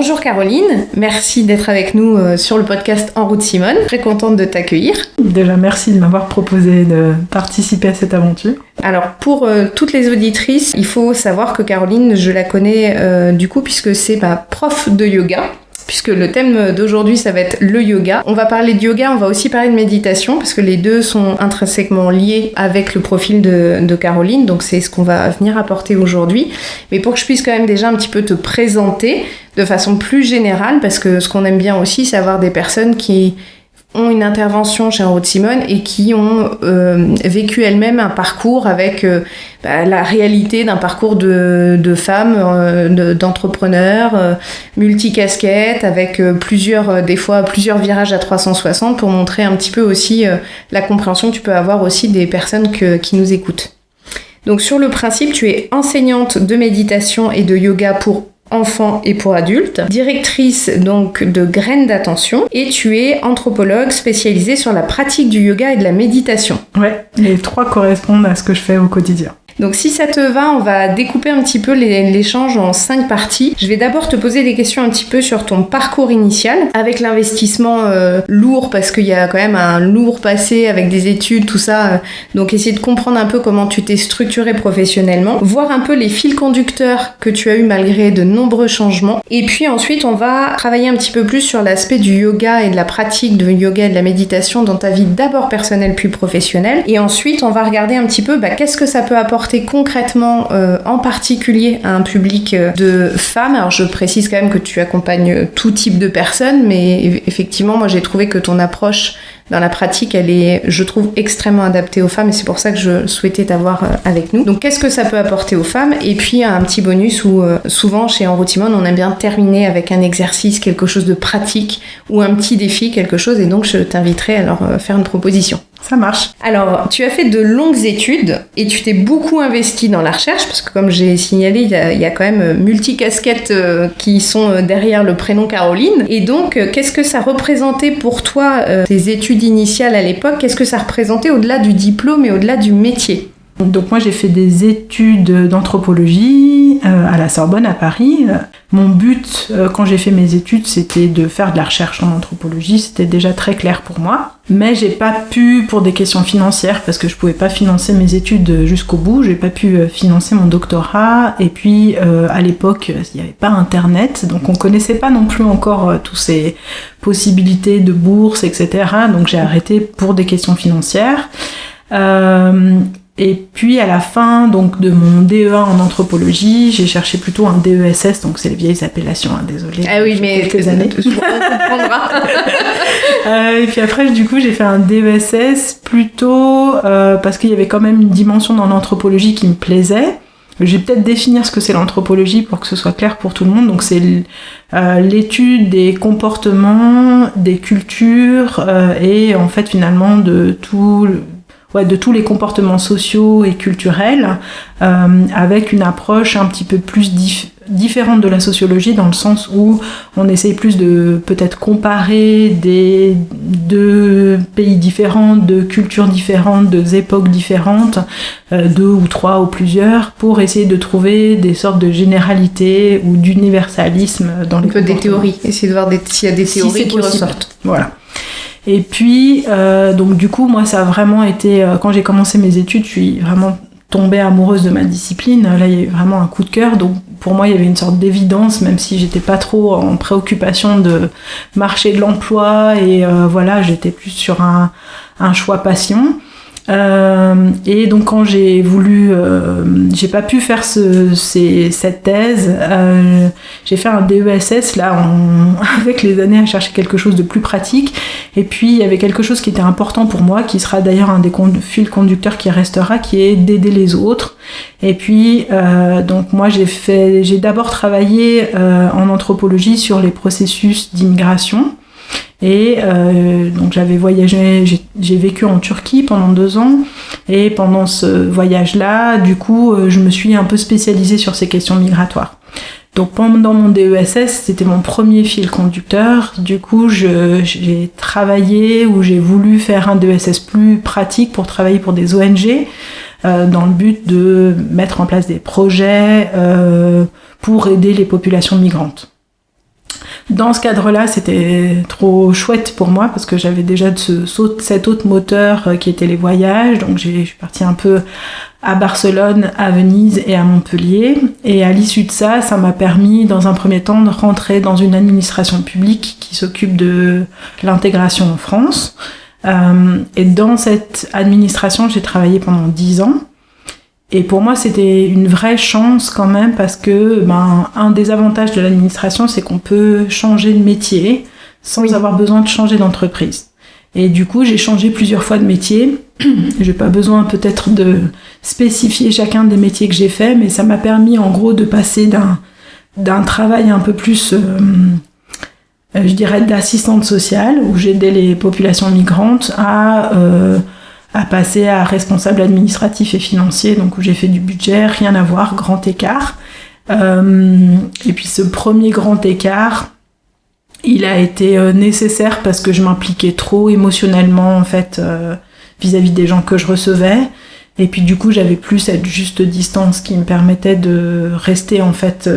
Bonjour Caroline, merci d'être avec nous sur le podcast En route Simone. Très contente de t'accueillir. Déjà, merci de m'avoir proposé de participer à cette aventure. Alors pour toutes les auditrices, il faut savoir que Caroline, je la connais du coup puisque c'est ma prof de yoga. Puisque le thème d'aujourd'hui, ça va être le yoga. On va parler de yoga, on va aussi parler de méditation, parce que les deux sont intrinsèquement liés avec le profil de Caroline, donc c'est ce qu'on va venir apporter aujourd'hui. Mais pour que je puisse quand même déjà un petit peu te présenter de façon plus générale, parce que ce qu'on aime bien aussi, c'est avoir des personnes qui ont une intervention chez En route Simone et qui ont vécu elles-mêmes un parcours avec la réalité d'un parcours de femmes, d'entrepreneurs, multicasquettes, avec des fois plusieurs virages à 360 pour montrer un petit peu aussi la compréhension que tu peux avoir aussi des personnes qui nous écoutent. Donc sur le principe, tu es enseignante de méditation et de yoga pour enfants et pour adultes, directrice donc de Graines d'Attention, et tu es anthropologue spécialisée sur la pratique du yoga et de la méditation. Ouais, les trois correspondent à ce que je fais au quotidien. Donc si ça te va, on va découper un petit peu l'échange en 5 parties. Je vais d'abord te poser des questions un petit peu sur ton parcours initial, avec l'investissement lourd, parce qu'il y a quand même un lourd passé avec des études, tout ça. Donc essayer de comprendre un peu comment tu t'es structuré professionnellement, voir un peu les fils conducteurs que tu as eu malgré de nombreux changements. Et puis ensuite, on va travailler un petit peu plus sur l'aspect du yoga et de la pratique de yoga et de la méditation dans ta vie d'abord personnelle puis professionnelle. Et ensuite, on va regarder un petit peu qu'est-ce que ça peut apporter concrètement, en particulier à un public de femmes. Alors je précise quand même que tu accompagnes tout type de personnes, mais effectivement moi j'ai trouvé que ton approche dans la pratique, elle est, je trouve, extrêmement adaptée aux femmes et c'est pour ça que je souhaitais t'avoir avec nous. Donc qu'est-ce que ça peut apporter aux femmes? Et puis un petit bonus où souvent chez En route Simone, on aime bien terminer avec un exercice, quelque chose de pratique ou un petit défi, quelque chose, et donc je t'inviterai à leur faire une proposition. Ça marche. Alors, tu as fait de longues études et tu t'es beaucoup investi dans la recherche parce que comme j'ai signalé, il y a quand même multicasquettes qui sont derrière le prénom Caroline. Et donc, qu'est-ce que ça représentait pour toi, tes études initiales à l'époque? Qu'est-ce que ça représentait au-delà du diplôme et au-delà du métier? Donc moi j'ai fait des études d'anthropologie à la Sorbonne à Paris. Mon but quand j'ai fait mes études c'était de faire de la recherche en anthropologie, c'était déjà très clair pour moi. Mais j'ai pas pu, pour des questions financières, parce que je pouvais pas financer mes études jusqu'au bout, j'ai pas pu financer mon doctorat. Et puis à l'époque il y avait pas internet, donc on connaissait pas non plus encore toutes ces possibilités de bourse, etc. Donc j'ai arrêté pour des questions financières. Et puis à la fin donc de mon DEA en anthropologie, j'ai cherché plutôt un DESS, donc c'est les vieilles appellations, désolée. Ah oui, mais quelques années. On comprendra. Et puis après du coup j'ai fait un DESS plutôt parce qu'il y avait quand même une dimension dans l'anthropologie qui me plaisait. Je vais peut-être définir ce que c'est l'anthropologie pour que ce soit clair pour tout le monde. Donc c'est l'étude des comportements, des cultures et en fait finalement de tous les comportements sociaux et culturels, avec une approche un petit peu plus différente de la sociologie, dans le sens où on essaye plus de peut-être comparer deux pays différents, de cultures différentes, de époques différentes, 2 ou 3 ou plusieurs, pour essayer de trouver des sortes de généralités ou d'universalisme dans les comportements. Des théories, essayer de voir s'il y a des théories qui ressortent. Voilà. Et puis, donc du coup, moi, ça a vraiment été... quand j'ai commencé mes études, je suis vraiment tombée amoureuse de ma discipline. Là, il y a eu vraiment un coup de cœur. Donc, pour moi, il y avait une sorte d'évidence, même si j'étais pas trop en préoccupation de marché de l'emploi. Et voilà, j'étais plus sur un choix passion. Et donc quand j'ai voulu, j'ai pas pu faire cette thèse, j'ai fait un DESS là avec les années à chercher quelque chose de plus pratique. Et puis il y avait quelque chose qui était important pour moi, qui sera d'ailleurs un des fils conducteurs qui restera, qui est d'aider les autres. Et puis donc moi j'ai d'abord travaillé en anthropologie sur les processus d'immigration. Et donc j'avais voyagé, j'ai vécu en Turquie pendant 2 ans, et pendant ce voyage-là, du coup, je me suis un peu spécialisée sur ces questions migratoires. Donc pendant mon DESS, c'était mon premier fil conducteur. Du coup, j'ai travaillé, ou j'ai voulu faire un DESS plus pratique pour travailler pour des ONG, dans le but de mettre en place des projets pour aider les populations migrantes. Dans ce cadre-là, c'était trop chouette pour moi parce que j'avais déjà cet autre moteur qui était les voyages. Donc je suis partie un peu à Barcelone, à Venise et à Montpellier. Et à l'issue de ça, ça m'a permis dans un premier temps de rentrer dans une administration publique qui s'occupe de l'intégration en France. Et dans cette administration, j'ai travaillé pendant 10 ans. Et pour moi, c'était une vraie chance quand même parce que un des avantages de l'administration, c'est qu'on peut changer de métier sans avoir besoin de changer d'entreprise. Et du coup, j'ai changé plusieurs fois de métier. J'ai pas besoin peut-être de spécifier chacun des métiers que j'ai fait, mais ça m'a permis en gros de passer d'un travail un peu plus, je dirais, d'assistante sociale, où j'aidais les populations migrantes, à passer à responsable administratif et financier, donc où j'ai fait du budget, rien à voir, grand écart. Et puis ce premier grand écart, il a été nécessaire parce que je m'impliquais trop émotionnellement en fait vis-à-vis des gens que je recevais. Et puis du coup, j'avais plus cette juste distance qui me permettait de rester en fait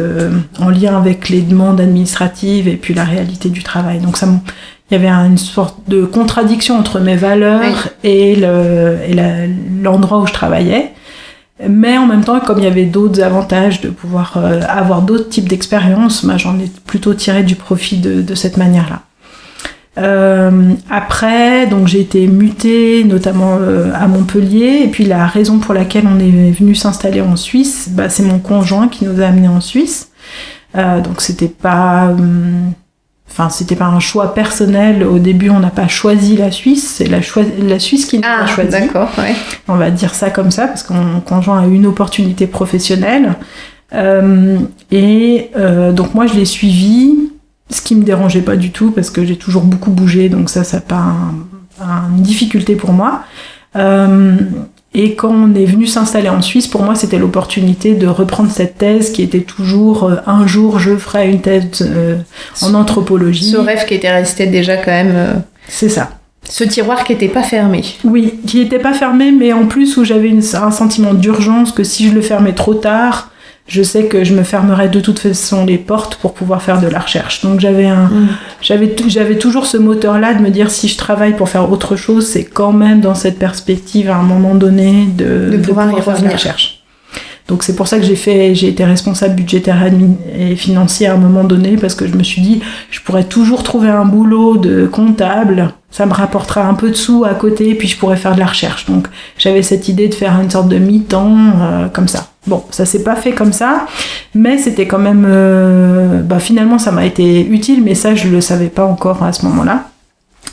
en lien avec les demandes administratives et puis la réalité du travail. Donc il y avait une sorte de contradiction entre mes valeurs et l'endroit où je travaillais. Mais en même temps, comme il y avait d'autres avantages de pouvoir avoir d'autres types d'expériences, j'en ai plutôt tiré du profit de cette manière-là. Après, donc j'ai été mutée notamment à Montpellier, et puis la raison pour laquelle on est venu s'installer en Suisse, c'est mon conjoint qui nous a amenés en Suisse. Donc c'était pas un choix personnel. Au début, on n'a pas choisi la Suisse, c'est la Suisse qui nous a choisi. D'accord, ouais. On va dire ça comme ça, parce que mon conjoint a eu une opportunité professionnelle. Donc moi, je l'ai suivi, ce qui me dérangeait pas du tout, parce que j'ai toujours beaucoup bougé, donc ça n'a pas une difficulté pour moi. Et quand on est venu s'installer en Suisse, pour moi, c'était l'opportunité de reprendre cette thèse qui était toujours un jour, je ferai une thèse en anthropologie. Ce rêve qui était resté déjà quand même... C'est ça. Ce tiroir qui n'était pas fermé. Oui, qui n'était pas fermé, mais en plus où j'avais un sentiment d'urgence que si je le fermais trop tard, je sais que je me fermerais de toute façon les portes pour pouvoir faire de la recherche. Donc j'avais toujours ce moteur-là de me dire si je travaille pour faire autre chose, c'est quand même dans cette perspective à un moment donné de pouvoir y faire de la recherche. Donc c'est pour ça que j'ai été responsable budgétaire et financier à un moment donné, parce que je me suis dit je pourrais toujours trouver un boulot de comptable, ça me rapportera un peu de sous à côté, puis je pourrais faire de la recherche. Donc j'avais cette idée de faire une sorte de mi-temps comme ça. Bon, ça s'est pas fait comme ça, mais c'était quand même... finalement, ça m'a été utile, mais ça, je le savais pas encore à ce moment-là.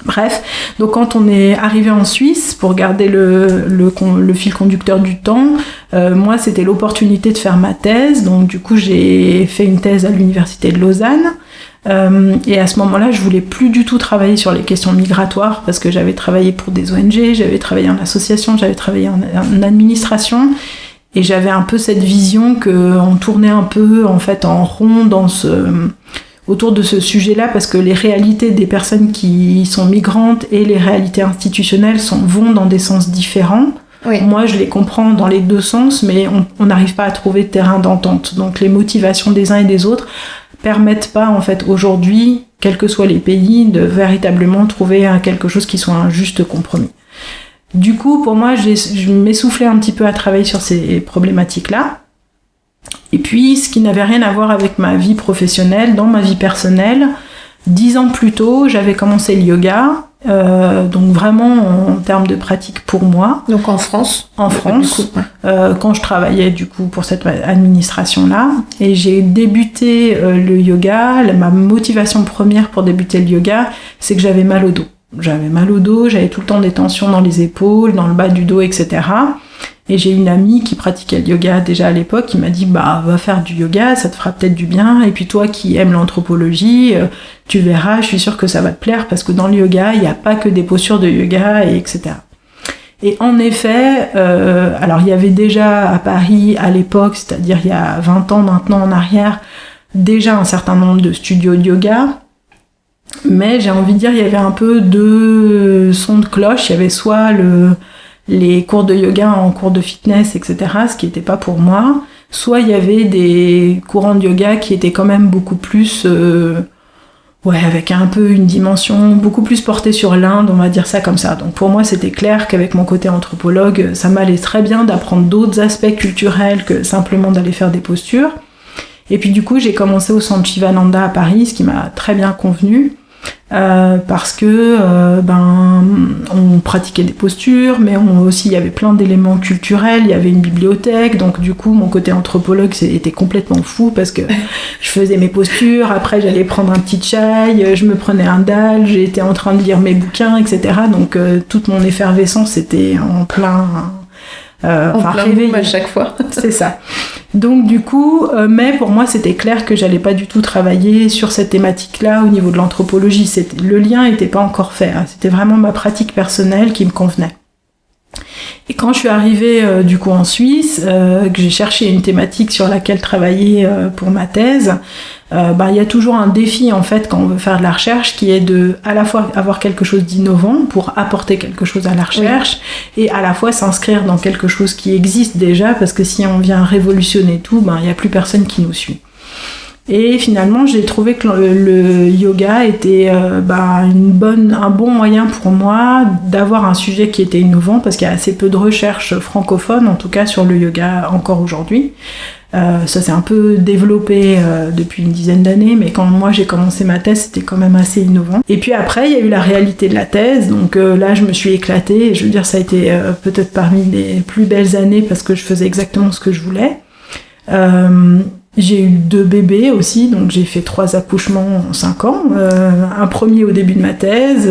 Bref, donc quand on est arrivé en Suisse, pour garder le fil conducteur du temps, moi, c'était l'opportunité de faire ma thèse. Donc du coup, j'ai fait une thèse à l'université de Lausanne. Et à ce moment-là, je voulais plus du tout travailler sur les questions migratoires, parce que j'avais travaillé pour des ONG, j'avais travaillé en association, j'avais travaillé en administration. Et j'avais un peu cette vision qu'on tournait un peu en fait en rond autour de ce sujet-là, parce que les réalités des personnes qui sont migrantes et les réalités institutionnelles vont dans des sens différents. Oui. Moi, je les comprends dans les deux sens, mais on n'arrive pas à trouver de terrain d'entente. Donc les motivations des uns et des autres permettent pas en fait aujourd'hui, quels que soient les pays, de véritablement trouver quelque chose qui soit un juste compromis. Du coup, pour moi, je m'essoufflais un petit peu à travailler sur ces problématiques-là. Et puis, ce qui n'avait rien à voir avec ma vie professionnelle, dans ma vie personnelle, 10 ans plus tôt, j'avais commencé le yoga, donc vraiment en termes de pratique pour moi. Donc en France. En France, du coup, quand je travaillais du coup pour cette administration-là. Et j'ai débuté le yoga. Ma motivation première pour débuter le yoga, c'est que j'avais mal au dos. J'avais tout le temps des tensions dans les épaules, dans le bas du dos, etc. Et j'ai une amie qui pratiquait le yoga déjà à l'époque, qui m'a dit va faire du yoga, ça te fera peut-être du bien. Et puis toi qui aimes l'anthropologie, tu verras, je suis sûre que ça va te plaire, parce que dans le yoga, il n'y a pas que des postures de yoga, et etc. Et en effet, alors il y avait déjà à Paris à l'époque, c'est-à-dire il y a 20 ans maintenant en arrière, déjà un certain nombre de studios de yoga. Mais j'ai envie de dire, il y avait un peu deux sons de cloche. Il y avait soit les cours de yoga en cours de fitness, etc., ce qui n'était pas pour moi. Soit il y avait des courants de yoga qui étaient quand même beaucoup plus Ouais, avec un peu une dimension beaucoup plus portée sur l'Inde, on va dire ça comme ça. Donc pour moi, c'était clair qu'avec mon côté anthropologue, ça m'allait très bien d'apprendre d'autres aspects culturels que simplement d'aller faire des postures. Et puis du coup, j'ai commencé au centre Shivananda à Paris, ce qui m'a très bien convenu. Parce que on pratiquait des postures, mais aussi il y avait plein d'éléments culturels, il y avait une bibliothèque, donc du coup mon côté anthropologue était complètement fou parce que je faisais mes postures, après j'allais prendre un petit chai, je me prenais un dalle, j'étais en train de lire mes bouquins, etc. Donc toute mon effervescence était en plein boom à chaque fois. C'est ça. Donc du coup, mais pour moi c'était clair que j'allais pas du tout travailler sur cette thématique-là au niveau de l'anthropologie. Le lien n'était pas encore fait, hein. C'était vraiment ma pratique personnelle qui me convenait. Et quand je suis arrivée du coup en Suisse, que j'ai cherché une thématique sur laquelle travailler pour ma thèse, il y a toujours un défi en fait quand on veut faire de la recherche qui est de à la fois avoir quelque chose d'innovant pour apporter quelque chose à la recherche et à la fois s'inscrire dans quelque chose qui existe déjà parce que si on vient révolutionner tout, il n'y a plus personne qui nous suit. Et finalement, j'ai trouvé que le yoga était un bon moyen pour moi d'avoir un sujet qui était innovant parce qu'il y a assez peu de recherches francophones, en tout cas sur le yoga encore aujourd'hui. Ça s'est un peu développé depuis une dizaine d'années, mais quand moi j'ai commencé ma thèse, c'était quand même assez innovant. Et puis après, il y a eu la réalité de la thèse, donc là je me suis éclatée, et je veux dire ça a été peut-être parmi les plus belles années parce que je faisais exactement ce que je voulais. J'ai eu 2 bébés aussi, donc j'ai fait 3 accouchements en 5 ans. Un premier au début de ma thèse,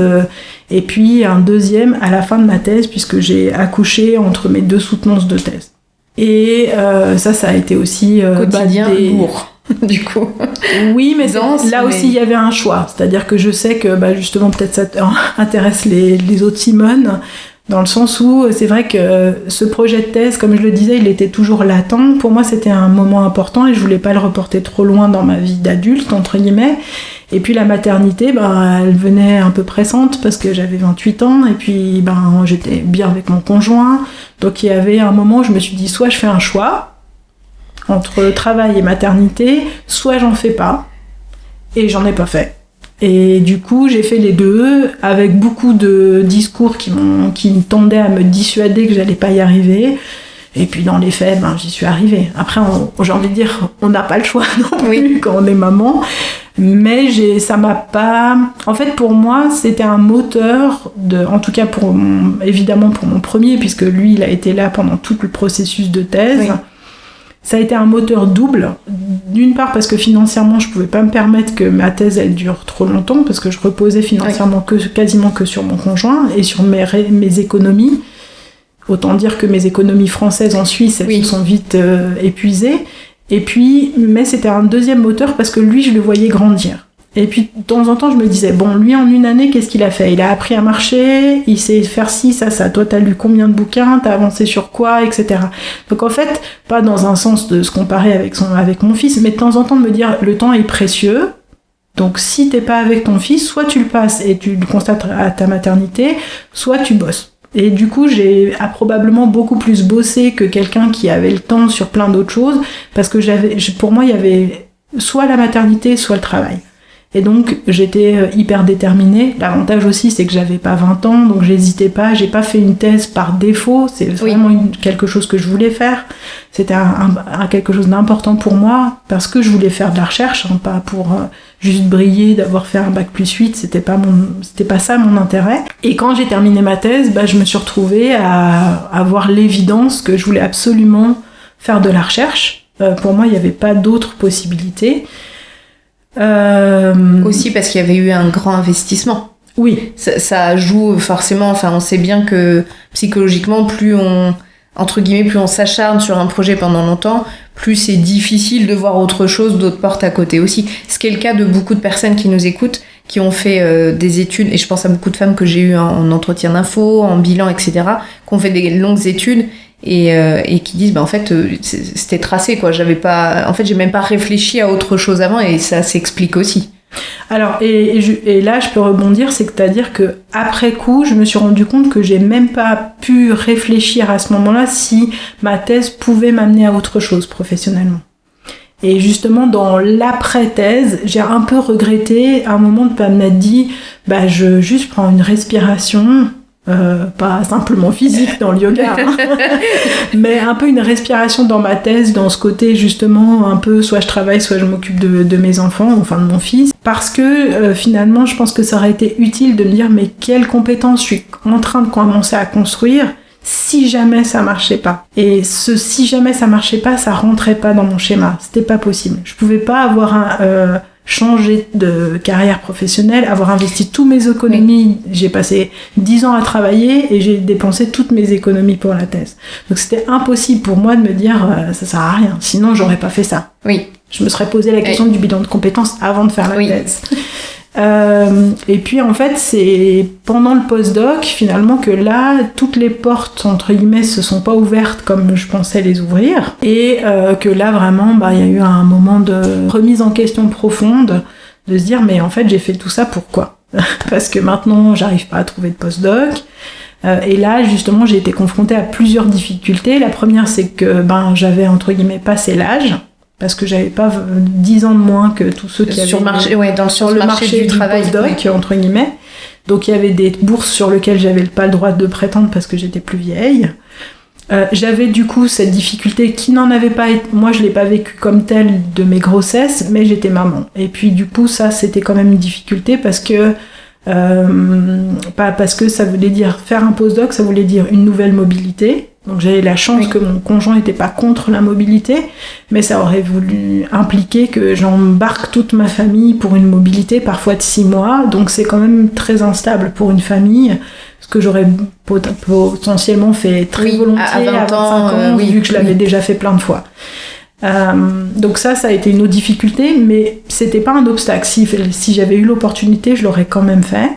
et puis un deuxième à la fin de ma thèse, puisque j'ai accouché entre mes 2 soutenances de thèse. Et ça a été aussi... quotidien lourd, du coup. Oui, mais là aussi, il y avait un choix. C'est-à-dire que je sais que, justement, peut-être ça intéresse les autres Simone, dans le sens où c'est vrai que ce projet de thèse, comme je le disais, il était toujours latent. Pour moi, c'était un moment important et je voulais pas le reporter trop loin dans ma vie d'adulte, entre guillemets. Et puis la maternité, elle venait un peu pressante parce que j'avais 28 ans et puis j'étais bien avec mon conjoint. Donc il y avait un moment où je me suis dit, soit je fais un choix entre travail et maternité, soit j'en fais pas. Et j'en ai pas fait. Et du coup, j'ai fait les deux, avec beaucoup de discours qui me tendaient à me dissuader que j'allais pas y arriver. Et puis dans les faits, j'y suis arrivée. Après, j'ai envie de dire, on n'a pas le choix non plus quand on est maman. Mais ça m'a pas... En fait, pour moi, c'était un moteur, en tout cas évidemment pour mon premier, puisque lui, il a été là pendant tout le processus de thèse. Oui. Ça a été un moteur double. D'une part parce que financièrement, je pouvais pas me permettre que ma thèse elle dure trop longtemps parce que je reposais financièrement quasiment que sur mon conjoint et sur mes économies. Autant dire que mes économies françaises en Suisse, elles se sont vite épuisées. Et puis, mais c'était un deuxième moteur parce que lui, je le voyais grandir. Et puis, de temps en temps, je me disais, lui, en une année, qu'est-ce qu'il a fait ? Il a appris à marcher, il sait faire ci, ça. Toi, t'as lu combien de bouquins ? T'as avancé sur quoi ? Etc. Donc, en fait, pas dans un sens de se comparer avec mon fils, mais de temps en temps de me dire, le temps est précieux. Donc, si t'es pas avec ton fils, soit tu le passes et tu le constates à ta maternité, soit tu bosses. Et du coup, j'ai probablement beaucoup plus bossé que quelqu'un qui avait le temps sur plein d'autres choses, parce que pour moi, il y avait soit la maternité, soit le travail. Et donc, j'étais hyper déterminée. L'avantage aussi, c'est que j'avais pas 20 ans, donc j'hésitais pas. J'ai pas fait une thèse par défaut. C'est vraiment quelque chose que je voulais faire. C'était quelque chose d'important pour moi, parce que je voulais faire de la recherche, pas pour juste briller, d'avoir fait un bac+8. C'était pas ça mon intérêt. Et quand j'ai terminé ma thèse, je me suis retrouvée à avoir l'évidence que je voulais absolument faire de la recherche. Pour moi, il n'y avait pas d'autres possibilités. Aussi parce qu'il y avait eu un grand investissement. Oui. Ça joue forcément, on sait bien que psychologiquement, plus on s'acharne sur un projet pendant longtemps, plus c'est difficile de voir autre chose, d'autres portes à côté aussi. Ce qui est le cas de beaucoup de personnes qui nous écoutent, qui ont fait des études, et je pense à beaucoup de femmes que j'ai eues en entretien d'info, en bilan, etc., qui ont fait des longues études, et qui disent en fait c'était tracé quoi, j'ai même pas réfléchi à autre chose avant, et ça s'explique aussi. Alors et là je peux rebondir, c'est-à-dire que après coup je me suis rendu compte que j'ai même pas pu réfléchir à ce moment-là si ma thèse pouvait m'amener à autre chose professionnellement. Et justement, dans l'après-thèse, j'ai un peu regretté à un moment de pas m'être dit, je juste prends une respiration, pas simplement physique dans le yoga, hein, mais un peu une respiration dans ma thèse, dans ce côté justement un peu, soit je travaille, soit je m'occupe de mes enfants, enfin de mon fils, parce que finalement, je pense que ça aurait été utile de me dire, mais quelles compétences je suis en train de commencer à construire si jamais ça marchait pas. Et ce si jamais ça marchait pas, ça rentrait pas dans mon schéma. C'était pas possible. Je pouvais pas avoir changé de carrière professionnelle, avoir investi tous mes économies. Oui. J'ai passé 10 ans à travailler et j'ai dépensé toutes mes économies pour la thèse. Donc c'était impossible pour moi de me dire ça sert à rien. Sinon j'aurais pas fait ça. Oui. Je me serais posé la question du bilan de compétences avant de faire la thèse. Et puis en fait c'est pendant le postdoc finalement que là toutes les portes entre guillemets se sont pas ouvertes comme je pensais les ouvrir et que là vraiment il y a eu un moment de remise en question profonde de se dire mais en fait j'ai fait tout ça pourquoi parce que maintenant j'arrive pas à trouver de postdoc et là justement j'ai été confrontée à plusieurs difficultés. La première c'est que j'avais entre guillemets passé l'âge parce que j'avais pas 10 ans de moins que tous ceux qui sur avaient sur le marché du travail postdoc, entre guillemets. Donc il y avait des bourses sur lesquelles j'avais pas le droit de prétendre parce que j'étais plus vieille. J'avais du coup cette difficulté qui n'en avait pas été, moi je l'ai pas vécu comme telle de mes grossesses, mais j'étais maman. Et puis du coup ça c'était quand même une difficulté parce que pas parce que ça voulait dire faire un postdoc, ça voulait dire une nouvelle mobilité. Donc j'avais la chance que mon conjoint n'était pas contre la mobilité, mais ça aurait voulu impliquer que j'embarque toute ma famille pour une mobilité parfois de 6 mois, donc c'est quand même très instable pour une famille, ce que j'aurais potentiellement fait très volontiers à 25 ans vu que je l'avais déjà fait plein de fois. Donc ça a été une autre difficulté, mais c'était pas un obstacle. Si j'avais eu l'opportunité, je l'aurais quand même fait.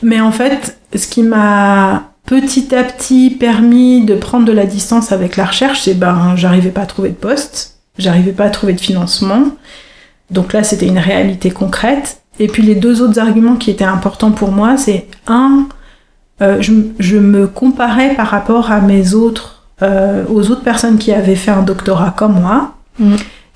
Mais en fait, ce qui m'a petit à petit permis de prendre de la distance avec la recherche, c'est j'arrivais pas à trouver de poste, j'arrivais pas à trouver de financement. Donc là, c'était une réalité concrète. Et puis les 2 autres arguments qui étaient importants pour moi, c'est je me comparais par rapport à aux autres personnes qui avaient fait un doctorat comme moi.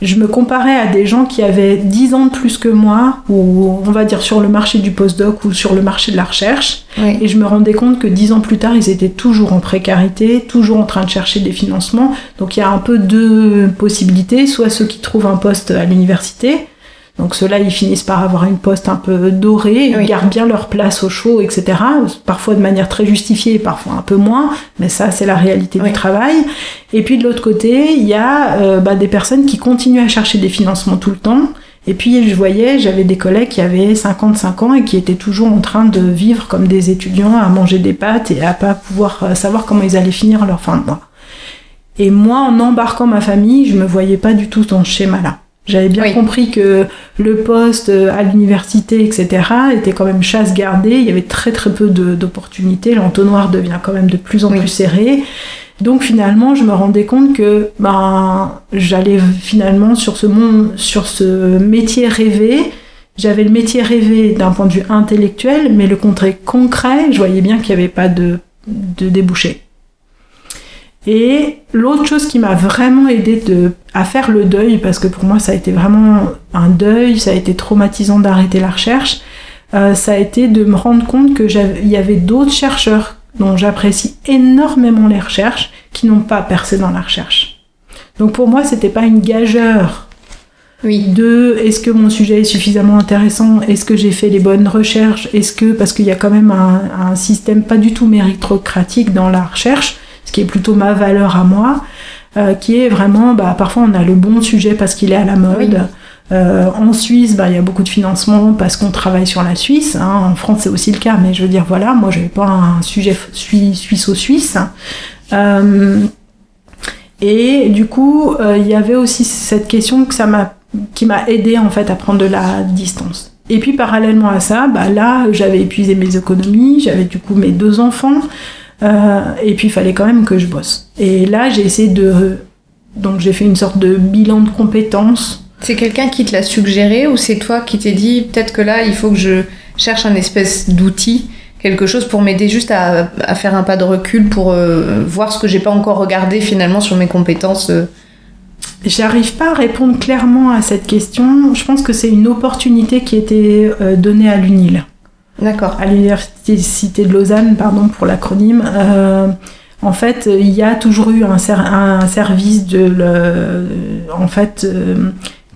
Je me comparais à des gens qui avaient 10 ans de plus que moi, ou on va dire sur le marché du postdoc ou sur le marché de la recherche, et je me rendais compte que 10 ans plus tard, ils étaient toujours en précarité, toujours en train de chercher des financements. Donc il y a un peu 2 possibilités, soit ceux qui trouvent un poste à l'université, donc ceux-là ils finissent par avoir une poste un peu dorée, ils gardent bien leur place au chaud, etc. Parfois de manière très justifiée, parfois un peu moins, mais ça c'est la réalité du travail. Et puis de l'autre côté, il y a des personnes qui continuent à chercher des financements tout le temps. Et puis j'avais des collègues qui avaient 55 ans et qui étaient toujours en train de vivre comme des étudiants, à manger des pâtes et à pas pouvoir savoir comment ils allaient finir leur fin de mois. Et moi, en embarquant ma famille, je me voyais pas du tout dans ce schéma-là. J'avais bien compris que le poste à l'université, etc., était quand même chasse gardée. Il y avait très très peu d'opportunités. L'entonnoir devient quand même de plus en plus serré. Donc finalement, je me rendais compte que j'allais finalement sur ce métier rêvé. J'avais le métier rêvé d'un point de vue intellectuel, mais le côté concret, je voyais bien qu'il n'y avait pas de débouché. Et l'autre chose qui m'a vraiment aidée à faire le deuil, parce que pour moi ça a été vraiment un deuil, ça a été traumatisant d'arrêter la recherche, ça a été de me rendre compte que il y avait d'autres chercheurs dont j'apprécie énormément les recherches qui n'ont pas percé dans la recherche. Donc pour moi c'était pas une gageure de est-ce que mon sujet est suffisamment intéressant, est-ce que j'ai fait les bonnes recherches, parce qu'il y a quand même un système pas du tout méritocratique dans la recherche, ce qui est plutôt ma valeur à moi, qui est vraiment, parfois on a le bon sujet parce qu'il est à la mode. En Suisse, il y a beaucoup de financement parce qu'on travaille sur la Suisse. En France, c'est aussi le cas, mais je veux dire, voilà, moi, j'avais pas un sujet suisse-au-suisse. Et du coup, il y avait aussi cette question qui m'a aidée, en fait, à prendre de la distance. Et puis, parallèlement à ça, là, j'avais épuisé mes économies, j'avais du coup mes 2 enfants, et puis il fallait quand même que je bosse. Et là, j'ai essayé donc j'ai fait une sorte de bilan de compétences. C'est quelqu'un qui te l'a suggéré ou c'est toi qui t'es dit peut-être que là, il faut que je cherche un espèce d'outil, quelque chose pour m'aider juste à faire un pas de recul pour voir ce que j'ai pas encore regardé finalement sur mes compétences J'arrive pas à répondre clairement à cette question. Je pense que c'est une opportunité qui était donnée à l'UNIL. D'accord. À l'Université de Lausanne, pardon pour l'acronyme. En fait, il y a toujours eu un service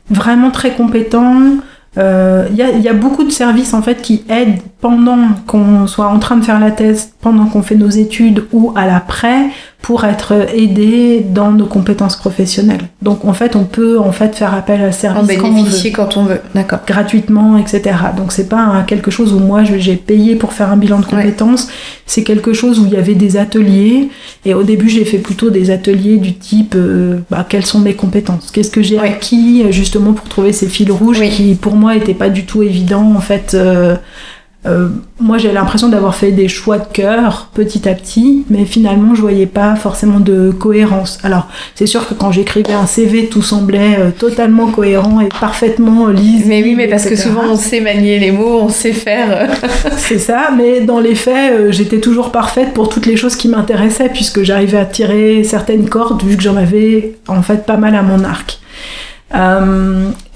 vraiment très compétent. Il y a beaucoup de services en fait qui aident pendant qu'on soit en train de faire la thèse, pendant qu'on fait nos études ou à l'après, pour être aidé dans nos compétences professionnelles. Donc en fait, on peut faire appel à ce service en bénéficier quand on veut, d'accord. Gratuitement, etc. Donc c'est pas quelque chose où moi j'ai payé pour faire un bilan de compétences. C'est quelque chose où il y avait des ateliers. Et au début, j'ai fait plutôt des ateliers du type quelles sont mes compétences, qu'est-ce que j'ai acquis justement pour trouver ces fils rouges qui pour moi étaient pas du tout évidents en fait. Moi j'ai l'impression d'avoir fait des choix de cœur petit à petit, mais finalement je voyais pas forcément de cohérence. Alors c'est sûr que quand j'écrivais un CV, tout semblait totalement cohérent et parfaitement lisible. Mais oui, mais parce que souvent on sait manier les mots, on sait faire. C'est ça, mais dans les faits, j'étais toujours parfaite pour toutes les choses qui m'intéressaient, puisque j'arrivais à tirer certaines cordes, vu que j'en avais en fait pas mal à mon arc.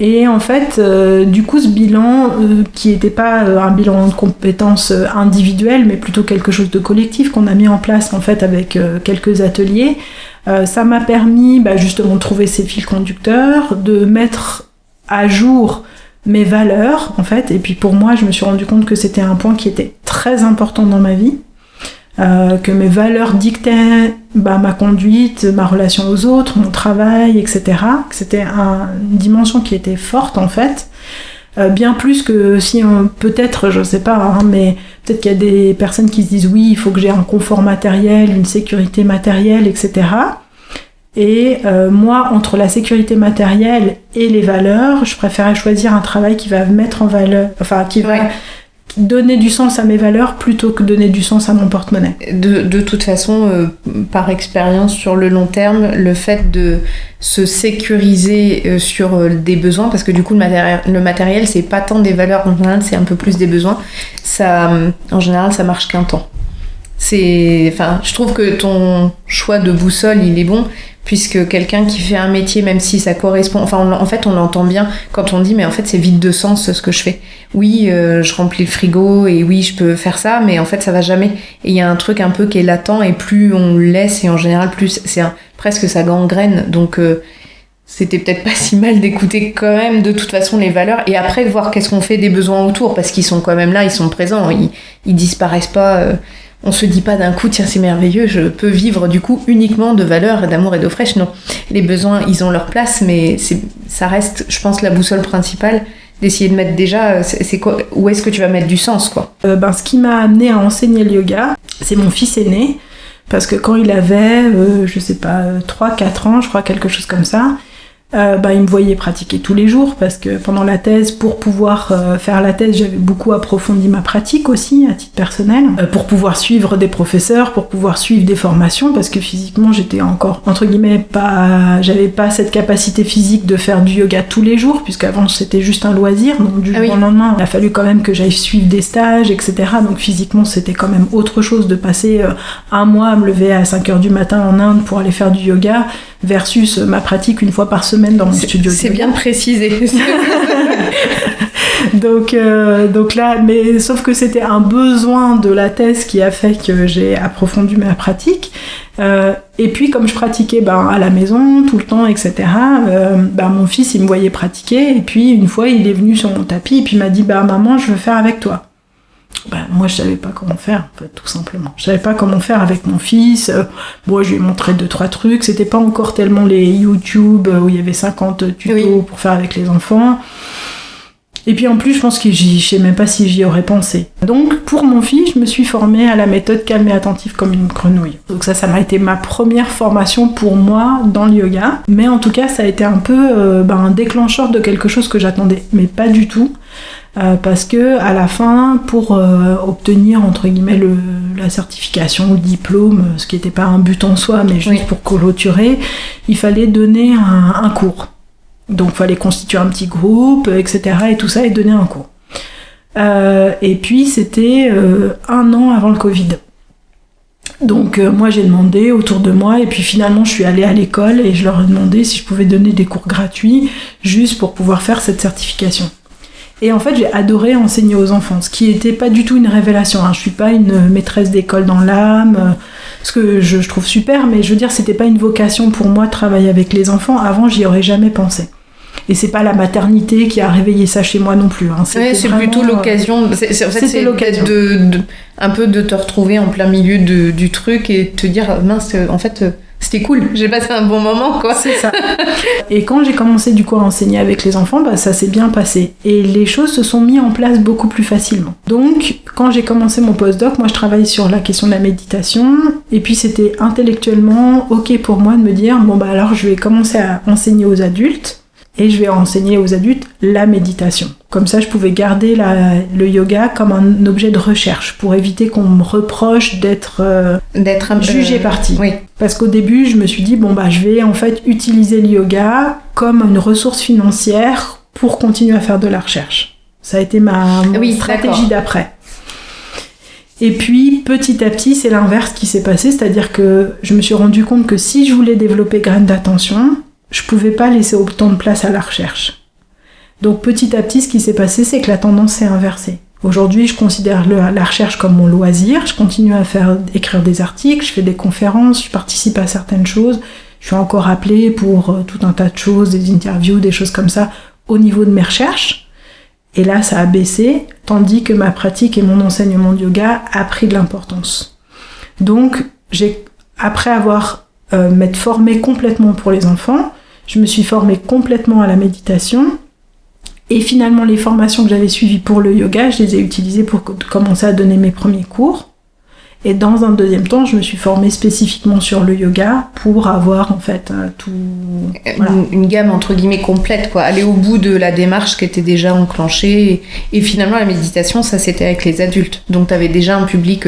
Et en fait, du coup, ce bilan, qui n'était pas un bilan de compétences individuelles, mais plutôt quelque chose de collectif qu'on a mis en place en fait avec quelques ateliers, ça m'a permis justement de trouver ces fils conducteurs, de mettre à jour mes valeurs en fait. Et puis pour moi, je me suis rendu compte que c'était un point qui était très important dans ma vie. Que mes valeurs dictaient ma conduite, ma relation aux autres, mon travail, etc. Que c'était une dimension qui était forte en fait, bien plus que si peut-être, je sais pas, mais peut-être qu'il y a des personnes qui se disent oui, il faut que j'ai un confort matériel, une sécurité matérielle, etc. Et moi, entre la sécurité matérielle et les valeurs, je préférais choisir un travail qui va mettre en valeur, qui va donner du sens à mes valeurs plutôt que donner du sens à mon porte-monnaie. De toute façon, par expérience sur le long terme, le fait de se sécuriser sur des besoins, parce que du coup le matériel c'est pas tant des valeurs, en général c'est un peu plus des besoins, ça, en général ça marche qu'un temps. Je trouve que ton choix de boussole il est bon, puisque quelqu'un qui fait un métier, même si ça correspond, en fait on l'entend bien quand on dit mais en fait c'est vide de sens ce que je fais. Oui, je remplis le frigo et oui je peux faire ça, mais en fait ça va jamais. Et il y a un truc un peu qui est latent et plus on le laisse et en général plus presque ça gangrène. Donc c'était peut-être pas si mal d'écouter quand même de toute façon les valeurs et après de voir qu'est-ce qu'on fait des besoins autour, parce qu'ils sont quand même là, ils sont présents, ils disparaissent pas. On se dit pas d'un coup, tiens, c'est merveilleux, je peux vivre du coup uniquement de valeurs, d'amour et d'eau fraîche. Non, les besoins, ils ont leur place, mais ça reste, je pense, la boussole principale, d'essayer de mettre déjà, c'est quoi, où est-ce que tu vas mettre du sens, quoi. Ce qui m'a amené à enseigner le yoga, c'est mon fils aîné, parce que quand il avait, 3-4 ans, je crois, quelque chose comme ça, il me voyait pratiquer tous les jours, parce que pendant la thèse, pour pouvoir faire la thèse, j'avais beaucoup approfondi ma pratique aussi, à titre personnel, pour pouvoir suivre des professeurs, pour pouvoir suivre des formations, parce que physiquement, j'étais encore, entre guillemets, j'avais pas cette capacité physique de faire du yoga tous les jours, puisqu'avant, c'était juste un loisir, donc du jour au lendemain, il a fallu quand même que j'aille suivre des stages, etc., donc physiquement, c'était quand même autre chose de passer un mois à me lever à 5h du matin en Inde pour aller faire du yoga, versus ma pratique une fois par semaine dans mon studio. C'est bien de préciser. donc là, mais sauf que c'était un besoin de la thèse qui a fait que j'ai approfondi ma pratique. Et puis comme je pratiquais à la maison tout le temps, etc. Mon fils il me voyait pratiquer et puis une fois il est venu sur mon tapis et puis il m'a dit maman je veux faire avec toi. Moi je savais pas comment faire en fait, tout simplement. Je savais pas comment faire avec mon fils. Moi je lui ai montré 2-3 trucs, c'était pas encore tellement les YouTube où il y avait 50 tutos pour faire avec les enfants. Et puis en plus je pense que je sais même pas si j'y aurais pensé. Donc pour mon fils je me suis formée à la méthode calme et attentive comme une grenouille. Donc ça m'a été ma première formation pour moi dans le yoga. Mais en tout cas ça a été un peu un déclencheur de quelque chose que j'attendais, mais pas du tout. Parce que à la fin, pour obtenir entre guillemets la certification ou le diplôme, ce qui n'était pas un but en soi, mais juste pour clôturer, il fallait donner un cours. Donc il fallait constituer un petit groupe, etc. et tout ça, et donner un cours. Et puis c'était 1 an avant le Covid. Donc moi j'ai demandé autour de moi et puis finalement je suis allée à l'école et je leur ai demandé si je pouvais donner des cours gratuits juste pour pouvoir faire cette certification. Et en fait j'ai adoré enseigner aux enfants, ce qui était pas du tout une révélation, hein. Je suis pas une maîtresse d'école dans l'âme, ce que je trouve super, mais je veux dire c'était pas une vocation pour moi de travailler avec les enfants, avant j'y aurais jamais pensé. Et c'est pas la maternité qui a réveillé ça chez moi non plus. Hein. Ouais, c'est vraiment, plutôt l'occasion. C'est l'occasion un peu de te retrouver en plein milieu du truc et de te dire mince, en fait, c'était cool. J'ai passé un bon moment, quoi. C'est ça. Et quand j'ai commencé du coup à enseigner avec les enfants, ça s'est bien passé. Et les choses se sont mises en place beaucoup plus facilement. Donc, quand j'ai commencé mon postdoc, moi je travaillais sur la question de la méditation. Et puis c'était intellectuellement ok pour moi de me dire alors je vais commencer à enseigner aux adultes. Et je vais enseigner aux adultes la méditation. Comme ça, je pouvais garder le yoga comme un objet de recherche pour éviter qu'on me reproche d'être jugée partie. Oui. Parce qu'au début, je me suis dit, je vais en fait utiliser le yoga comme une ressource financière pour continuer à faire de la recherche. Ça a été ma stratégie d'après. Et puis, petit à petit, c'est l'inverse qui s'est passé, c'est-à-dire que je me suis rendu compte que si je voulais développer Graines d'attention, je pouvais pas laisser autant de place à la recherche. Donc petit à petit, ce qui s'est passé, c'est que la tendance s'est inversée. Aujourd'hui, je considère la recherche comme mon loisir, je continue à écrire des articles, je fais des conférences, je participe à certaines choses, je suis encore appelée pour tout un tas de choses, des interviews, des choses comme ça, au niveau de mes recherches. Et là, ça a baissé, tandis que ma pratique et mon enseignement de yoga a pris de l'importance. Donc, après avoir m'être formée complètement pour les enfants, je me suis formée complètement à la méditation et finalement les formations que j'avais suivies pour le yoga, je les ai utilisées pour commencer à donner mes premiers cours. Et dans un deuxième temps, je me suis formée spécifiquement sur le yoga pour avoir en fait tout... Voilà. Une gamme entre guillemets complète, quoi. Aller au bout de la démarche qui était déjà enclenchée. Et finalement, la méditation, ça c'était avec les adultes. Donc tu avais déjà un public...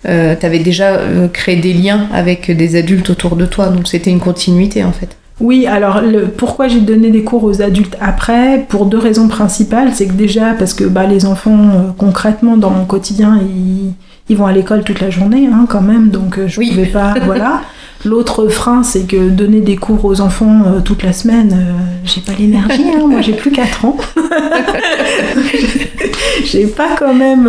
t'avais déjà créé des liens avec des adultes autour de toi, donc c'était une continuité en fait. Oui, alors pourquoi j'ai donné des cours aux adultes après, pour 2 raisons principales, c'est que déjà parce que les enfants concrètement dans mon quotidien ils vont à l'école toute la journée quand même, donc je pouvais pas, voilà. L'autre frein, c'est que donner des cours aux enfants toute la semaine, j'ai pas l'énergie, moi j'ai plus 4 ans. J'ai pas quand même,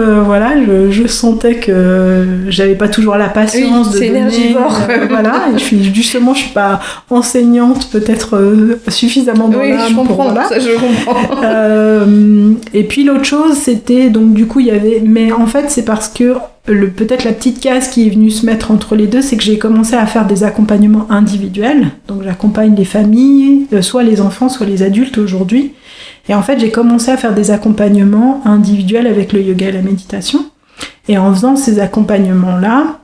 je sentais que j'avais pas toujours la patience de donner. Énergivore. Voilà, et je suis pas enseignante peut-être suffisamment dans l'âme. Je comprends, ça je comprends. Et puis l'autre chose, c'était, donc du coup il y avait, mais en fait c'est parce que peut-être la petite case qui est venue se mettre entre les deux, c'est que j'ai commencé à faire des accompagnements individuels. Donc j'accompagne les familles, soit les enfants, soit les adultes aujourd'hui. Et en fait, j'ai commencé à faire des accompagnements individuels avec le yoga et la méditation. Et en faisant ces accompagnements-là,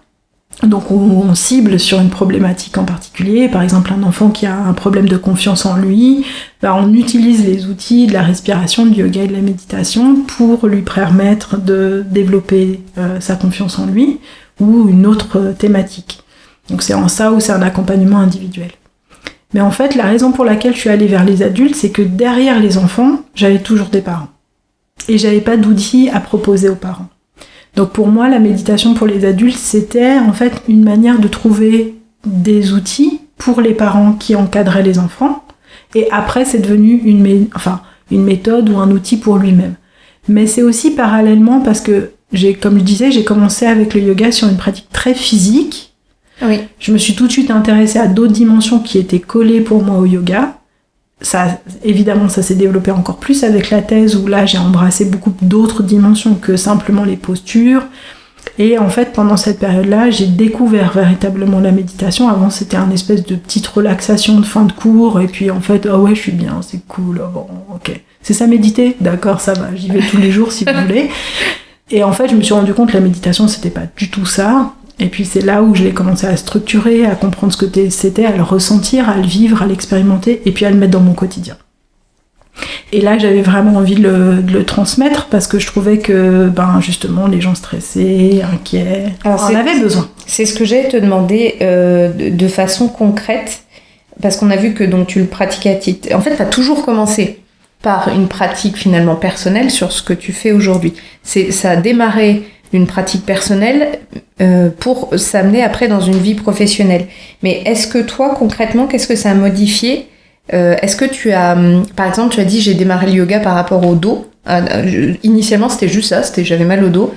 donc on cible sur une problématique en particulier, par exemple un enfant qui a un problème de confiance en lui, on utilise les outils de la respiration, du yoga et de la méditation pour lui permettre de développer sa confiance en lui ou une autre thématique. Donc c'est en ça où c'est un accompagnement individuel. Mais en fait, la raison pour laquelle je suis allée vers les adultes, c'est que derrière les enfants, j'avais toujours des parents. Et j'avais pas d'outils à proposer aux parents. Donc pour moi, la méditation pour les adultes, c'était en fait une manière de trouver des outils pour les parents qui encadraient les enfants. Et après, c'est devenu une méthode ou un outil pour lui-même. Mais c'est aussi parallèlement parce que, comme je disais, j'ai commencé avec le yoga sur une pratique très physique. Oui. Je me suis tout de suite intéressée à d'autres dimensions qui étaient collées pour moi au yoga. Évidemment, ça s'est développé encore plus avec la thèse où là, j'ai embrassé beaucoup d'autres dimensions que simplement les postures. Et en fait, pendant cette période-là, j'ai découvert véritablement la méditation. Avant, c'était un espèce de petite relaxation de fin de cours. Et puis, en fait, je suis bien, c'est cool. Bon, ok. C'est ça, méditer ? D'accord, ça va. J'y vais tous les jours si vous voulez. Et en fait, je me suis rendu compte que la méditation, c'était pas du tout ça. Et puis c'est là où j'ai commencé à structurer, à comprendre ce que c'était, à le ressentir, à le vivre, à l'expérimenter, et puis à le mettre dans mon quotidien. Et là, j'avais vraiment envie de le transmettre, parce que je trouvais que, justement, les gens stressés, inquiets, en avaient besoin. C'est ce que j'allais te demander de façon concrète, parce qu'on a vu que donc, tu le pratiquais en fait, tu as toujours commencé par une pratique finalement personnelle sur ce que tu fais aujourd'hui. Ça a démarré d'une pratique personnelle pour s'amener après dans une vie professionnelle. Mais est-ce que toi, concrètement, qu'est-ce que ça a modifié ? Est-ce que tu as, par exemple, tu as dit j'ai démarré le yoga par rapport au dos. Initialement, c'était juste ça, j'avais mal au dos.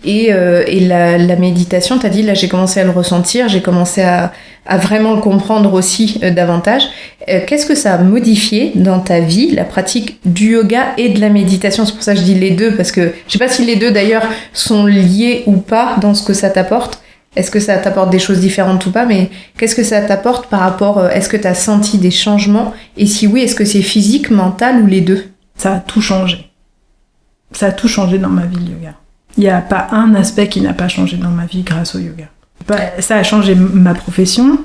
Et la méditation, tu as dit là, j'ai commencé à le ressentir, j'ai commencé à vraiment le comprendre aussi davantage. Qu'est-ce que ça a modifié dans ta vie, la pratique du yoga et de la méditation ? C'est pour ça que je dis les deux, parce que je sais pas si les deux d'ailleurs sont liés ou pas dans ce que ça t'apporte. Est-ce que ça t'apporte des choses différentes ou pas ? Mais qu'est-ce que ça t'apporte par rapport... Est-ce que tu as senti des changements ? Et si oui, est-ce que c'est physique, mental ou les deux ? Ça a tout changé. Ça a tout changé dans ma vie, le yoga. Il n'y a pas un aspect qui n'a pas changé dans ma vie grâce au yoga. Ça a changé ma profession,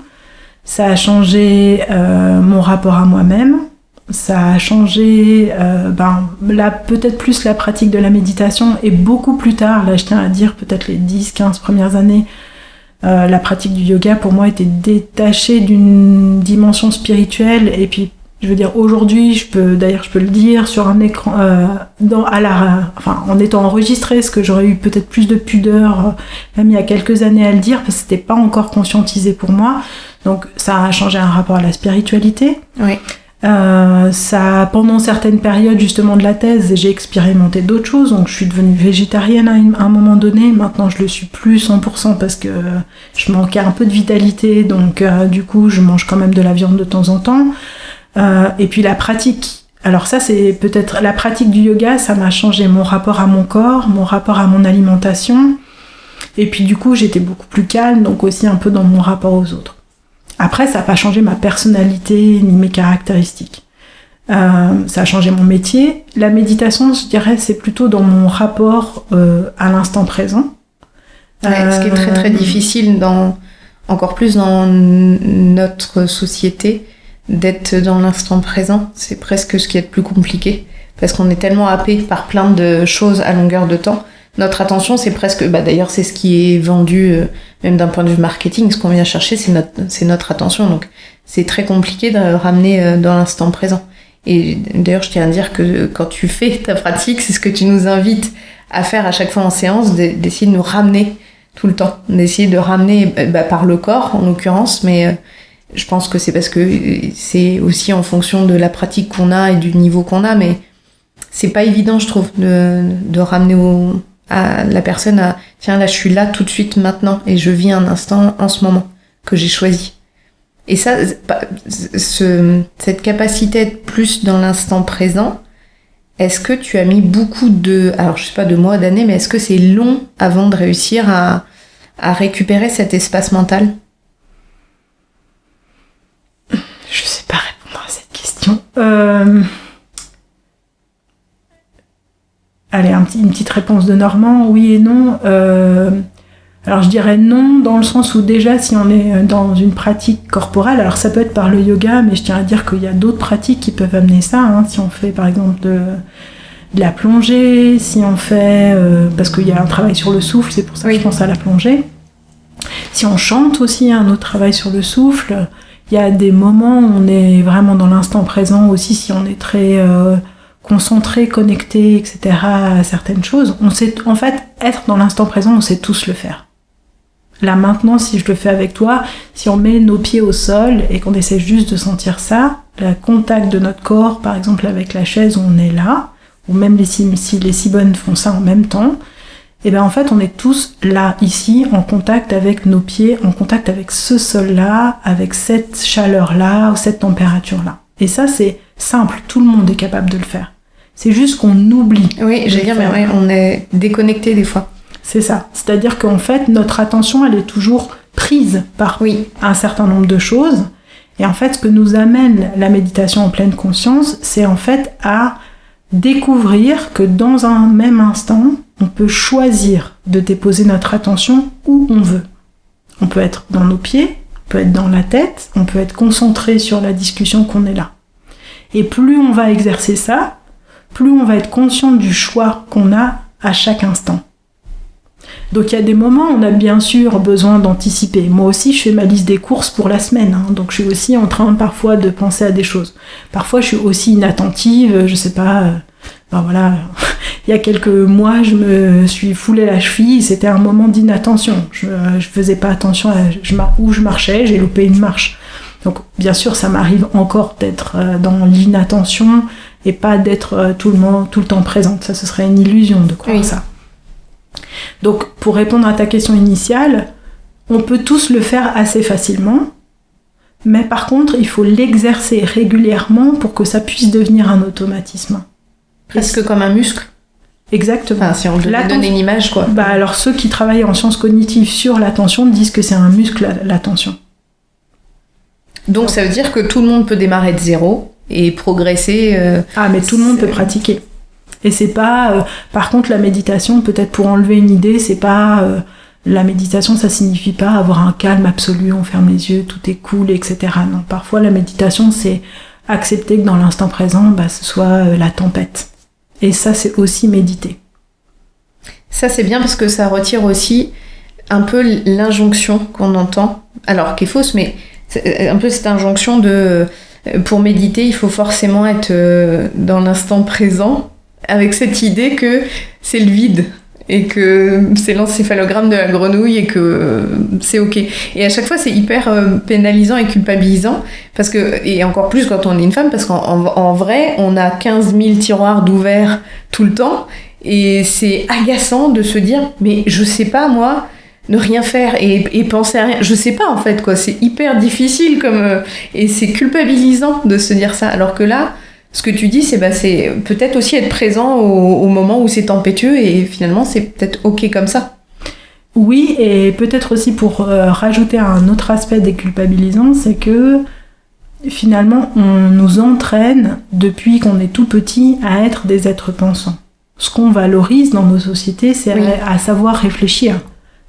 ça a changé mon rapport à moi-même, ça a changé peut-être plus la pratique de la méditation, et beaucoup plus tard, là je tiens à dire peut-être les 10-15 premières années, la pratique du yoga pour moi était détachée d'une dimension spirituelle. Et puis je veux dire, aujourd'hui, je peux le dire sur un écran, en étant enregistré, ce que j'aurais eu peut-être plus de pudeur, même il y a quelques années à le dire, parce que c'était pas encore conscientisé pour moi. Donc ça a changé un rapport à la spiritualité. Oui. Pendant certaines périodes justement de la thèse, j'ai expérimenté d'autres choses. Donc je suis devenue végétarienne à un moment donné. Maintenant, je le suis plus 100% parce que je manquais un peu de vitalité. Donc du coup, je mange quand même de la viande de temps en temps. Et puis la pratique, alors ça c'est peut-être la pratique du yoga, ça m'a changé mon rapport à mon corps, mon rapport à mon alimentation, et puis du coup j'étais beaucoup plus calme, donc aussi un peu dans mon rapport aux autres. Après ça n'a pas changé ma personnalité ni mes caractéristiques, ça a changé mon métier. La méditation, je dirais, c'est plutôt dans mon rapport à l'instant présent. Ce qui est très très difficile, encore plus dans notre société, d'être dans l'instant présent. C'est presque ce qui est le plus compliqué, parce qu'on est tellement happé par plein de choses à longueur de temps. Notre attention, c'est presque... d'ailleurs, c'est ce qui est vendu, même d'un point de vue marketing. Ce qu'on vient chercher, c'est notre attention. Donc, c'est très compliqué de ramener dans l'instant présent. Et d'ailleurs, je tiens à dire que quand tu fais ta pratique, c'est ce que tu nous invites à faire à chaque fois en séance, d'essayer de nous ramener tout le temps. D'essayer de ramener par le corps, en l'occurrence, mais... je pense que c'est parce que c'est aussi en fonction de la pratique qu'on a et du niveau qu'on a, mais c'est pas évident, je trouve, de ramener à la personne à « tiens, là, je suis là tout de suite, maintenant, et je vis un instant en ce moment que j'ai choisi ». Et ça, cette capacité d'être plus dans l'instant présent, est-ce que tu as mis beaucoup alors je sais pas, de mois, d'années, mais est-ce que c'est long avant de réussir à récupérer cet espace mental ? Je sais pas répondre à cette question. Allez, une petite réponse de Normand, oui et non. Alors je dirais non, dans le sens où déjà, si on est dans une pratique corporelle, alors ça peut être par le yoga, mais je tiens à dire qu'il y a d'autres pratiques qui peuvent amener ça. Si on fait par exemple de la plongée, si on fait... parce qu'il y a un travail sur le souffle, c'est pour ça que je pense à la plongée. Si on chante aussi, un autre travail sur le souffle... Il y a des moments où on est vraiment dans l'instant présent aussi, si on est très concentré, connecté, etc. à certaines choses. On sait, en fait, être dans l'instant présent, on sait tous le faire. Là maintenant, si je le fais avec toi, si on met nos pieds au sol et qu'on essaie juste de sentir ça, le contact de notre corps, par exemple avec la chaise où on est là, ou même si les Sibonnes font ça en même temps, et bien en fait on est tous là, ici, en contact avec nos pieds, en contact avec ce sol-là, avec cette chaleur-là, ou cette température-là. Et ça c'est simple, tout le monde est capable de le faire. C'est juste qu'on oublie. Oui, j'allais dire, mais ouais, on est déconnecté des fois. C'est ça, c'est-à-dire qu'en fait notre attention elle est toujours prise par un certain nombre de choses, et en fait ce que nous amène la méditation en pleine conscience, c'est en fait à découvrir que dans un même instant, on peut choisir de déposer notre attention où on veut. On peut être dans nos pieds, on peut être dans la tête, on peut être concentré sur la discussion qu'on est là. Et plus on va exercer ça, plus on va être conscient du choix qu'on a à chaque instant. Donc il y a des moments où on a bien sûr besoin d'anticiper. Moi aussi, je fais ma liste des courses pour la semaine, donc je suis aussi en train parfois de penser à des choses. Parfois, je suis aussi inattentive, je sais pas, il il y a quelques mois, je me suis foulé la cheville, c'était un moment d'inattention. Je faisais pas attention où je marchais, j'ai loupé une marche. Donc bien sûr, ça m'arrive encore d'être dans l'inattention et pas d'être tout le temps présente. Ça, ce serait une illusion de croire ça. Donc pour répondre à ta question initiale, on peut tous le faire assez facilement, mais par contre, il faut l'exercer régulièrement pour que ça puisse devenir un automatisme. Presque comme un muscle. Exactement. Enfin, si on devait donner une image, quoi. Alors ceux qui travaillent en sciences cognitives sur l'attention disent que c'est un muscle, l'attention. Donc ça veut dire que tout le monde peut démarrer de zéro et progresser. Mais tout le monde peut pratiquer. Et c'est pas... par contre, la méditation, peut-être pour enlever une idée, c'est pas... la méditation, ça signifie pas avoir un calme absolu, on ferme les yeux, tout est cool, etc. Non, parfois la méditation, c'est accepter que dans l'instant présent, ce soit la tempête. Et ça, c'est aussi méditer. Ça, c'est bien parce que ça retire aussi un peu l'injonction qu'on entend, alors qui est fausse, mais un peu cette injonction de... Pour méditer, il faut forcément être dans l'instant présent, avec cette idée que c'est le vide, et que c'est l'encéphalogramme de la grenouille, et que c'est ok. Et à chaque fois, c'est hyper pénalisant et culpabilisant, parce que, et encore plus quand on est une femme, parce qu'en vrai, on a 15 000 tiroirs d'ouverts tout le temps, et c'est agaçant de se dire, mais je sais pas, moi... ne rien faire et penser à rien, je sais pas en fait quoi, c'est hyper difficile et c'est culpabilisant de se dire ça, alors que là ce que tu dis c'est peut-être aussi être présent au moment où c'est tempétueux et finalement c'est peut-être ok comme ça. Oui, et peut-être aussi pour rajouter un autre aspect déculpabilisant, c'est que finalement on nous entraîne depuis qu'on est tout petit à être des êtres pensants. Ce qu'on valorise dans nos sociétés, c'est à savoir réfléchir.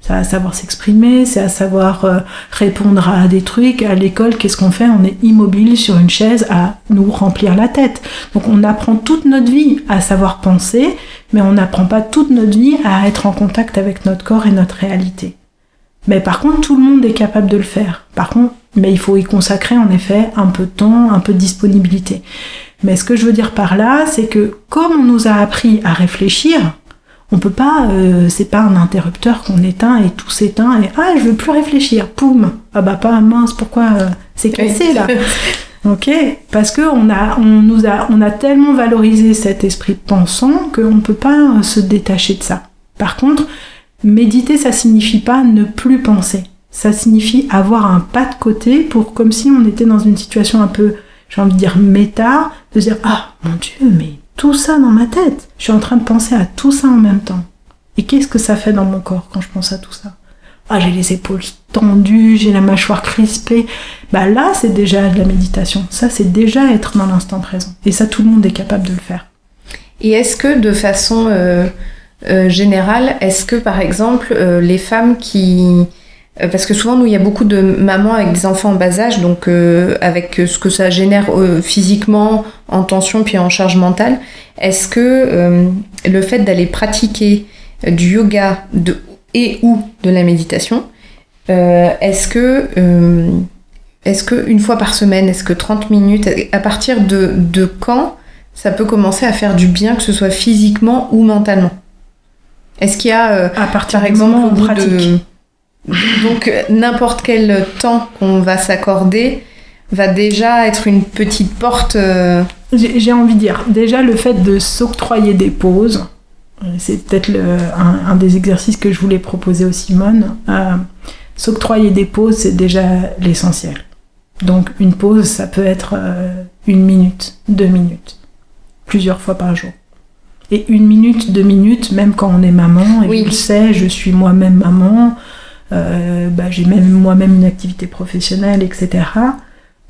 C'est à savoir s'exprimer, c'est à savoir répondre à des trucs. À l'école, qu'est-ce qu'on fait ? On est immobile sur une chaise à nous remplir la tête. Donc on apprend toute notre vie à savoir penser, mais on n'apprend pas toute notre vie à être en contact avec notre corps et notre réalité. Mais par contre, tout le monde est capable de le faire. Mais il faut y consacrer en effet un peu de temps, un peu de disponibilité. Mais ce que je veux dire par là, c'est que comme on nous a appris à réfléchir, on peut pas, c'est pas un interrupteur qu'on éteint et tout s'éteint et je veux plus réfléchir, poum, pas mince, pourquoi c'est cassé là. Ok, parce que on a tellement valorisé cet esprit pensant qu'on peut pas se détacher de ça. Par contre, méditer, ça signifie pas ne plus penser. Ça signifie avoir un pas de côté pour comme si on était dans une situation un peu, j'ai envie de dire méta, de dire mon Dieu, mais tout ça dans ma tête. Je suis en train de penser à tout ça en même temps. Et qu'est-ce que ça fait dans mon corps quand je pense à tout ça ? J'ai les épaules tendues, j'ai la mâchoire crispée. Là, c'est déjà de la méditation. Ça, c'est déjà être dans l'instant présent. Et ça, tout le monde est capable de le faire. Et est-ce que, de façon générale, est-ce que, par exemple, les femmes qui... parce que souvent, nous, il y a beaucoup de mamans avec des enfants en bas âge, donc avec ce que ça génère physiquement, en tension, puis en charge mentale. Est-ce que le fait d'aller pratiquer du yoga ou de la méditation, est-ce que une fois par semaine, est-ce que 30 minutes, à partir de quand ça peut commencer à faire du bien, que ce soit physiquement ou mentalement ? Est-ce qu'il y a, à partir par du exemple, moment où on pratique donc n'importe quel temps qu'on va s'accorder va déjà être une petite porte. J'ai envie de dire, déjà le fait de s'octroyer des pauses, c'est peut-être un des exercices que je voulais proposer aux Simone. S'octroyer des pauses, c'est déjà l'essentiel. Donc une pause, ça peut être 1 minute, 2 minutes, plusieurs fois par jour. Et 1 minute, 2 minutes, même quand on est maman, et je le sais, je suis moi-même maman, j'ai même moi-même une activité professionnelle, etc.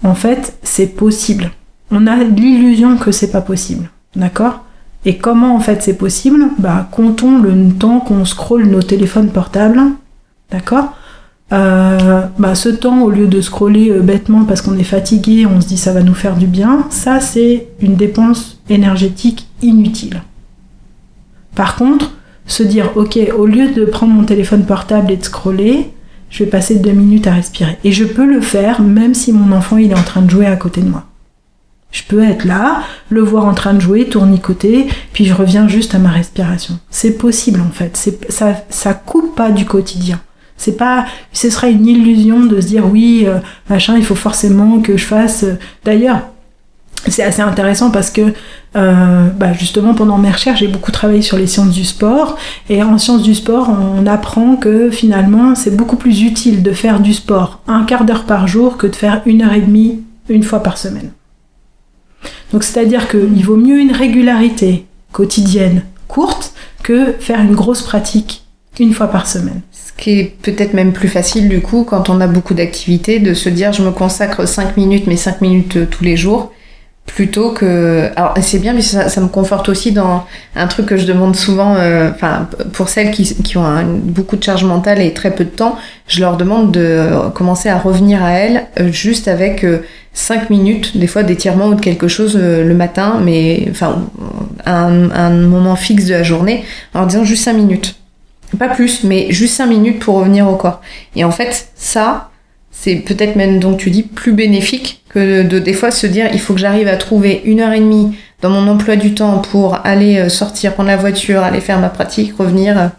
En fait, c'est possible. On a l'illusion que c'est pas possible, d'accord ? Et comment en fait c'est possible ? Comptons le temps qu'on scrolle nos téléphones portables, d'accord ? Ce temps, au lieu de scroller bêtement parce qu'on est fatigué, on se dit ça va nous faire du bien, ça c'est une dépense énergétique inutile. Par contre, se dire, ok, au lieu de prendre mon téléphone portable et de scroller, je vais passer 2 minutes à respirer. Et je peux le faire même si mon enfant il est en train de jouer à côté de moi. Je peux être là, le voir en train de jouer, tournicoter, puis je reviens juste à ma respiration. C'est possible en fait. Ça coupe pas du quotidien. Ce serait une illusion de se dire oui, machin, il faut forcément que je fasse. D'ailleurs, c'est assez intéressant parce que justement pendant mes recherches, j'ai beaucoup travaillé sur les sciences du sport. Et en sciences du sport, on apprend que finalement, c'est beaucoup plus utile de faire du sport 1/4 d'heure par jour que de faire 1h30 une fois par semaine. Donc c'est-à-dire qu'il vaut mieux une régularité quotidienne courte que faire une grosse pratique une fois par semaine. Ce qui est peut-être même plus facile du coup quand on a beaucoup d'activités de se dire je me consacre 5 minutes, mais 5 minutes tous les jours, plutôt que... Alors c'est bien, mais ça me conforte aussi dans un truc que je demande souvent, pour celles qui ont beaucoup de charge mentale et très peu de temps, je leur demande de commencer à revenir à elles juste avec 5 minutes, des fois d'étirement ou de quelque chose le matin, mais un moment fixe de la journée, en leur disant juste 5 minutes. Pas plus, mais juste 5 minutes pour revenir au corps. Et en fait, ça, c'est peut-être même, donc tu dis, plus bénéfique que de des fois se dire il faut que j'arrive à trouver 1h30 dans mon emploi du temps pour aller sortir, prendre la voiture, aller faire ma pratique, revenir.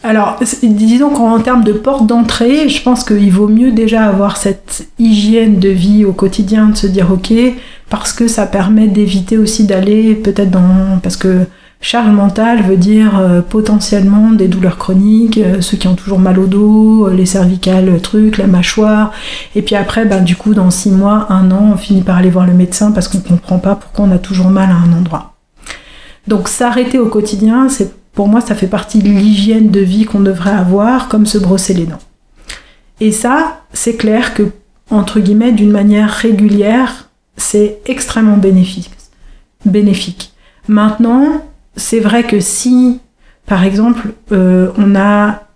Alors, disons qu'en termes de porte d'entrée, je pense qu'il vaut mieux déjà avoir cette hygiène de vie au quotidien, de se dire ok, parce que ça permet d'éviter aussi d'aller peut-être parce que charge mentale veut dire potentiellement des douleurs chroniques, ceux qui ont toujours mal au dos, les cervicales, la mâchoire, et puis après, du coup, dans 6 mois, 1 an, on finit par aller voir le médecin parce qu'on comprend pas pourquoi on a toujours mal à un endroit. Donc s'arrêter au quotidien, pour moi, ça fait partie de l'hygiène de vie qu'on devrait avoir, comme se brosser les dents. Et ça, c'est clair que, entre guillemets, d'une manière régulière, c'est extrêmement bénéfique. Maintenant, c'est vrai que si, par exemple,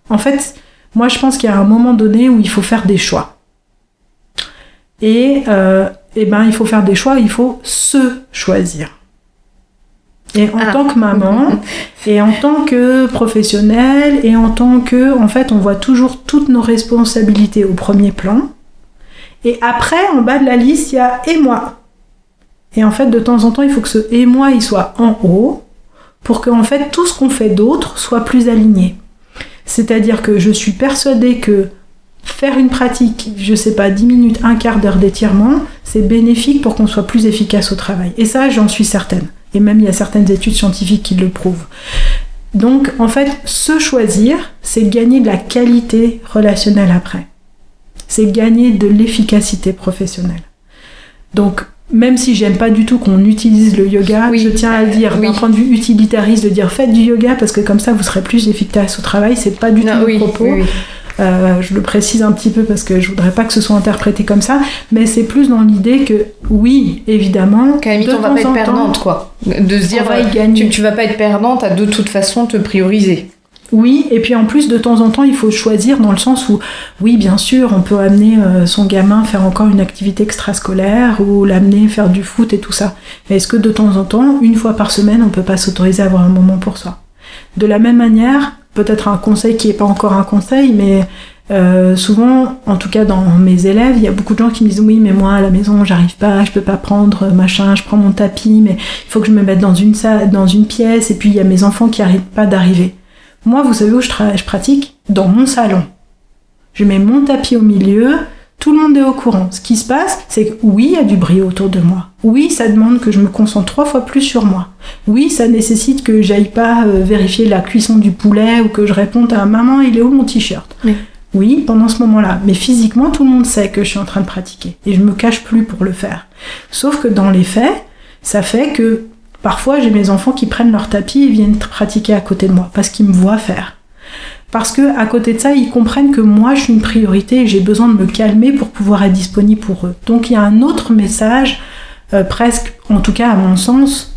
En fait, moi, je pense qu'il y a un moment donné où il faut faire des choix. Et il faut faire des choix, il faut se choisir. Et en tant que maman, et en tant que professionnelle, et en tant que... En fait, on voit toujours toutes nos responsabilités au premier plan. Et après, en bas de la liste, il y a « et moi ». Et en fait, de temps en temps, il faut que ce « et moi », il soit en haut, pour que en fait, tout ce qu'on fait d'autre soit plus aligné. C'est-à-dire que je suis persuadée que faire une pratique, 10 minutes, 1/4 d'heure d'étirement, c'est bénéfique pour qu'on soit plus efficace au travail. Et ça, j'en suis certaine. Et même, il y a certaines études scientifiques qui le prouvent. Donc, en fait, se choisir, c'est gagner de la qualité relationnelle après. C'est gagner de l'efficacité professionnelle. Donc, même si j'aime pas du tout qu'on utilise le yoga, je tiens à le dire, d'un point de vue utilitariste, de dire faites du yoga parce que comme ça, vous serez plus efficace au travail, c'est pas du tout le propos. Je le précise un petit peu parce que je voudrais pas que ce soit interprété comme ça, mais c'est plus dans l'idée que oui, évidemment, qu'à la limite on va pas être perdante, quoi. De se dire tu vas pas être perdante, à de toute façon te prioriser. Oui, et puis en plus, de temps en temps, il faut choisir dans le sens où, oui, bien sûr, on peut amener son gamin faire encore une activité extrascolaire ou l'amener faire du foot et tout ça. Mais est-ce que de temps en temps, 1 fois par semaine, on peut pas s'autoriser à avoir un moment pour soi ? De la même manière, peut-être un conseil qui est pas encore un conseil, mais souvent, en tout cas dans mes élèves, il y a beaucoup de gens qui me disent oui, mais moi à la maison j'arrive pas, je peux pas prendre machin, je prends mon tapis, mais il faut que je me mette dans une salle, dans une pièce, et puis il y a mes enfants qui arrêtent pas d'arriver. Moi, vous savez où je pratique ? Dans mon salon. Je mets mon tapis au milieu, tout le monde est au courant. Ce qui se passe, c'est que oui, il y a du bruit autour de moi. Oui, ça demande que je me concentre 3 fois plus sur moi. Oui, ça nécessite que j'aille pas vérifier la cuisson du poulet ou que je réponde à « Maman, il est où mon t-shirt ?» Oui, pendant ce moment-là. Mais physiquement, tout le monde sait que je suis en train de pratiquer. Et je me cache plus pour le faire. Sauf que dans les faits, ça fait que parfois, j'ai mes enfants qui prennent leur tapis et viennent pratiquer à côté de moi, parce qu'ils me voient faire. Parce que à côté de ça, ils comprennent que moi, je suis une priorité et j'ai besoin de me calmer pour pouvoir être disponible pour eux. Donc, il y a un autre message, presque, en tout cas à mon sens,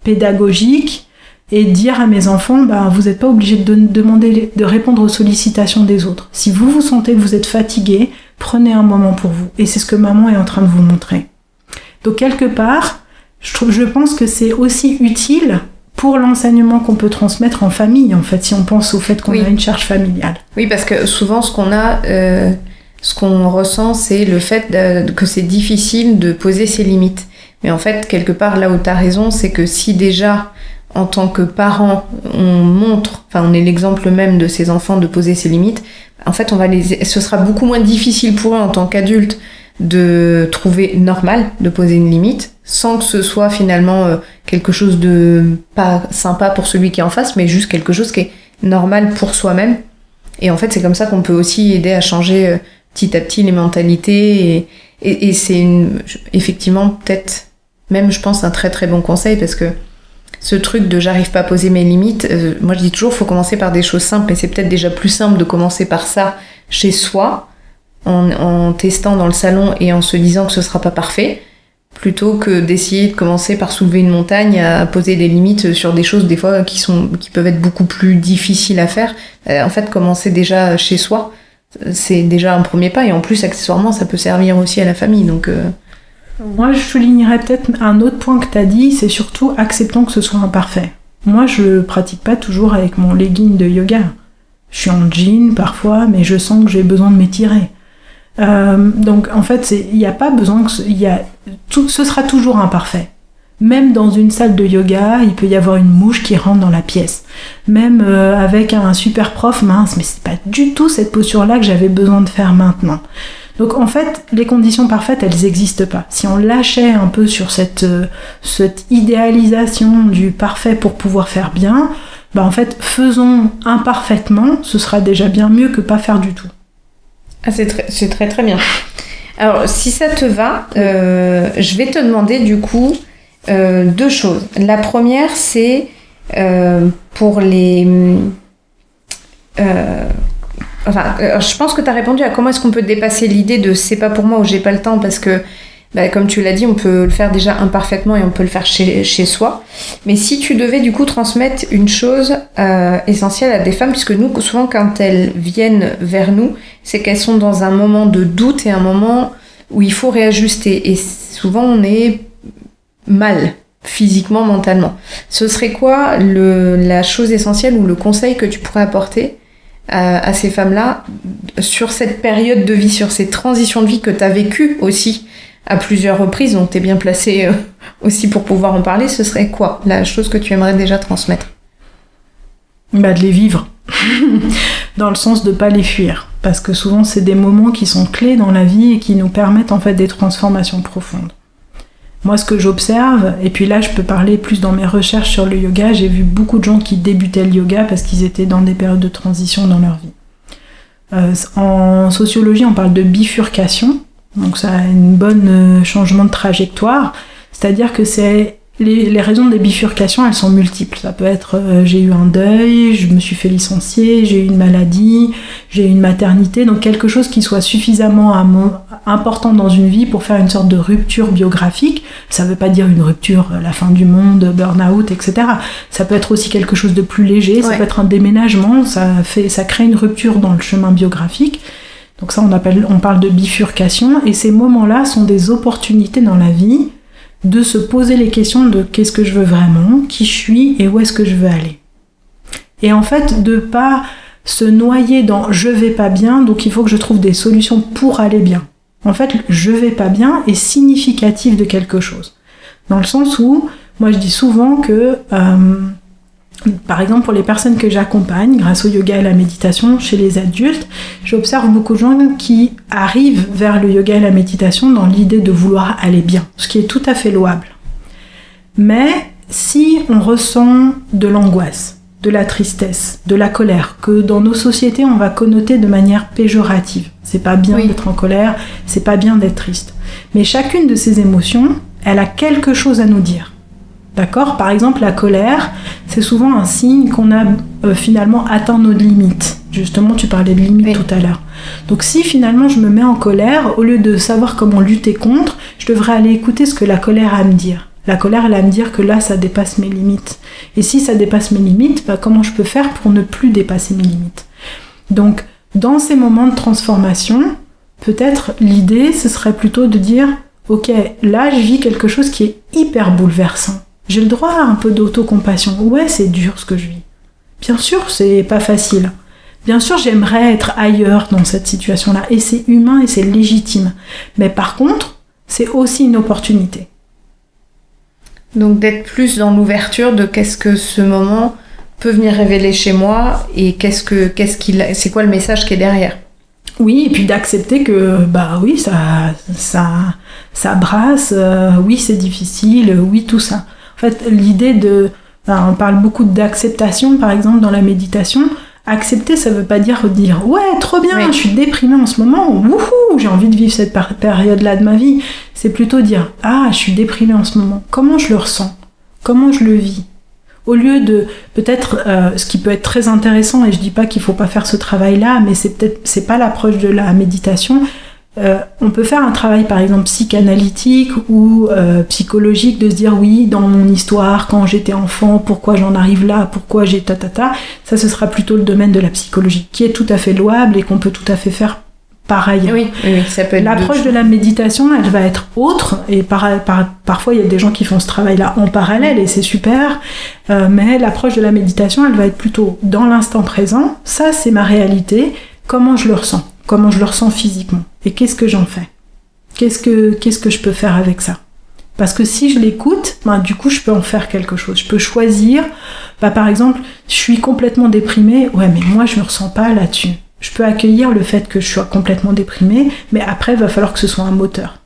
pédagogique, et dire à mes enfants, vous n'êtes pas obligés de répondre aux sollicitations des autres. Si vous vous sentez que vous êtes fatigué, prenez un moment pour vous. Et c'est ce que maman est en train de vous montrer. Donc, quelque part, je pense que c'est aussi utile pour l'enseignement qu'on peut transmettre en famille, en fait, si on pense au fait qu'on a une charge familiale. Oui, parce que souvent, ce qu'on ressent, c'est le fait que c'est difficile de poser ses limites. Mais en fait, quelque part, là où tu as raison, c'est que si déjà, en tant que parent, on est l'exemple même de ces enfants de poser ses limites, en fait, ce sera beaucoup moins difficile pour eux en tant qu'adultes de trouver normal de poser une limite, sans que ce soit finalement quelque chose de pas sympa pour celui qui est en face, mais juste quelque chose qui est normal pour soi-même. Et en fait, c'est comme ça qu'on peut aussi aider à changer petit à petit les mentalités. Et c'est effectivement peut-être même, je pense, un très très bon conseil, parce que ce truc de j'arrive pas à poser mes limites, moi je dis toujours faut commencer par des choses simples, et c'est peut-être déjà plus simple de commencer par ça chez soi, en testant dans le salon et en se disant que ce sera pas parfait, plutôt que d'essayer de commencer par soulever une montagne à poser des limites sur des choses des fois qui peuvent être beaucoup plus difficiles à faire. En fait, commencer déjà chez soi, c'est déjà un premier pas, et en plus accessoirement ça peut servir aussi à la famille, donc Moi, je soulignerais peut-être un autre point que tu as dit, c'est surtout acceptons que ce soit imparfait. Moi, je pratique pas toujours avec mon legging de yoga. Je suis en jean parfois, mais je sens que j'ai besoin de m'étirer. Donc, en fait, il n'y a pas besoin que ce sera toujours imparfait. Même dans une salle de yoga, il peut y avoir une mouche qui rentre dans la pièce. Même avec un super prof, mince, mais c'est pas du tout cette posture-là que j'avais besoin de faire maintenant. Donc en fait, les conditions parfaites, elles n'existent pas. Si on lâchait un peu sur cette idéalisation du parfait pour pouvoir faire bien, en fait, faisons imparfaitement, ce sera déjà bien mieux que pas faire du tout. Ah, c'est très très bien. Alors, si ça te va, je vais te demander du coup deux choses. La première, c'est pour les... je pense que tu as répondu à comment est-ce qu'on peut dépasser l'idée de c'est pas pour moi ou j'ai pas le temps, parce que comme tu l'as dit, on peut le faire déjà imparfaitement et on peut le faire chez soi. Mais si tu devais du coup transmettre une chose essentielle à des femmes, puisque nous, souvent quand elles viennent vers nous, c'est qu'elles sont dans un moment de doute et un moment où il faut réajuster. Et souvent on est mal, physiquement, mentalement. Ce serait quoi la chose essentielle ou le conseil que tu pourrais apporter à ces femmes-là sur cette période de vie, sur ces transitions de vie que tu as vécues aussi à plusieurs reprises, donc tu es bien placée aussi pour pouvoir en parler? Ce serait quoi la chose que tu aimerais déjà transmettre? De les vivre, dans le sens de pas les fuir, parce que souvent c'est des moments qui sont clés dans la vie et qui nous permettent en fait des transformations profondes. Moi, ce que j'observe, et puis là je peux parler plus dans mes recherches sur le yoga, j'ai vu beaucoup de gens qui débutaient le yoga parce qu'ils étaient dans des périodes de transition dans leur vie. En sociologie, on parle de bifurcation, donc ça a une bonne changement de trajectoire, c'est-à-dire que les raisons des bifurcations, elles sont multiples. Ça peut être j'ai eu un deuil, je me suis fait licencier, j'ai eu une maladie, j'ai eu une maternité, donc quelque chose qui soit suffisamment important dans une vie pour faire une sorte de rupture biographique. Ça veut pas dire une rupture, la fin du monde, burn-out, etc. Ça peut être aussi quelque chose de plus léger, ça peut être un déménagement, ça crée une rupture dans le chemin biographique. Donc ça, on parle de bifurcation, et ces moments-là sont des opportunités dans la vie de se poser les questions de qu'est-ce que je veux vraiment, qui je suis et où est-ce que je veux aller. Et en fait, de pas se noyer dans je vais pas bien, donc il faut que je trouve des solutions pour aller bien. En fait, je vais pas bien est significatif de quelque chose. Dans le sens où, moi je dis souvent que, par exemple pour les personnes que j'accompagne, grâce au yoga et à la méditation, chez les adultes, j'observe beaucoup de gens qui arrivent vers le yoga et la méditation dans l'idée de vouloir aller bien, ce qui est tout à fait louable. Mais si on ressent de l'angoisse, de la tristesse, de la colère, que dans nos sociétés on va connoter de manière péjorative, c'est pas bien d'être en colère, c'est pas bien d'être triste. Mais chacune de ces émotions, elle a quelque chose à nous dire. D'accord ? Par exemple, la colère, c'est souvent un signe qu'on a finalement atteint nos limites. Justement, tu parlais de limites tout à l'heure. Donc si finalement je me mets en colère, au lieu de savoir comment lutter contre, je devrais aller écouter ce que la colère a à me dire. La colère, elle a à me dire que là, ça dépasse mes limites. Et si ça dépasse mes limites, comment je peux faire pour ne plus dépasser mes limites ? Donc, dans ces moments de transformation, peut-être l'idée, ce serait plutôt de dire « Ok, là, je vis quelque chose qui est hyper bouleversant. J'ai le droit à un peu d'autocompassion. Ouais, c'est dur ce que je vis. Bien sûr, c'est pas facile. Bien sûr, j'aimerais être ailleurs dans cette situation-là. Et c'est humain et c'est légitime. Mais par contre, c'est aussi une opportunité. Donc d'être plus dans l'ouverture de qu'est-ce que ce moment peut venir révéler chez moi et c'est quoi le message qui est derrière. Oui, et puis d'accepter que oui, ça brasse, oui, c'est difficile, oui, tout ça. En fait, l'idée on parle beaucoup d'acceptation, par exemple, dans la méditation. Accepter, ça veut pas dire ouais, trop bien, je suis déprimée en ce moment, wouhou, j'ai envie de vivre cette période-là de ma vie. C'est plutôt dire je suis déprimée en ce moment. Comment je le ressens ? Comment je le vis ? Au lieu de, peut-être, ce qui peut être très intéressant, et je dis pas qu'il faut pas faire ce travail-là, mais c'est pas l'approche de la méditation. On peut faire un travail, par exemple, psychanalytique ou psychologique, de se dire oui, dans mon histoire, quand j'étais enfant, pourquoi j'en arrive là, pourquoi j'ai ta. Ça, ce sera plutôt le domaine de la psychologie, qui est tout à fait louable et qu'on peut tout à fait faire pareil. Oui, ça peut être l'approche de la méditation, elle va être autre, et parfois il y a des gens qui font ce travail-là en parallèle, et c'est super, mais l'approche de la méditation, elle va être plutôt dans l'instant présent. Ça, c'est ma réalité, comment je le ressens physiquement, et qu'est-ce que j'en fais, qu'est-ce que je peux faire avec ça. Parce que si je l'écoute, du coup, je peux en faire quelque chose. Je peux choisir, par exemple, je suis complètement déprimée, ouais, mais moi, je me ressens pas là-dessus. Je peux accueillir le fait que je sois complètement déprimée, mais après, il va falloir que ce soit un moteur.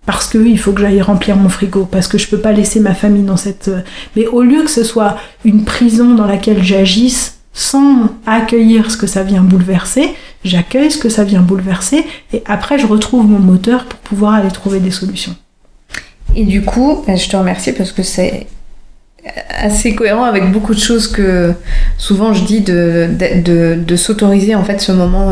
Parce qu'il faut que j'aille remplir mon frigo, parce que je peux pas laisser ma famille dans cette... Mais au lieu que ce soit une prison dans laquelle j'agisse sans accueillir ce que ça vient bouleverser, j'accueille ce que ça vient bouleverser, et après, je retrouve mon moteur pour pouvoir aller trouver des solutions. Et du coup, je te remercie parce que c'est assez cohérent avec beaucoup de choses que souvent je dis de s'autoriser en fait ce moment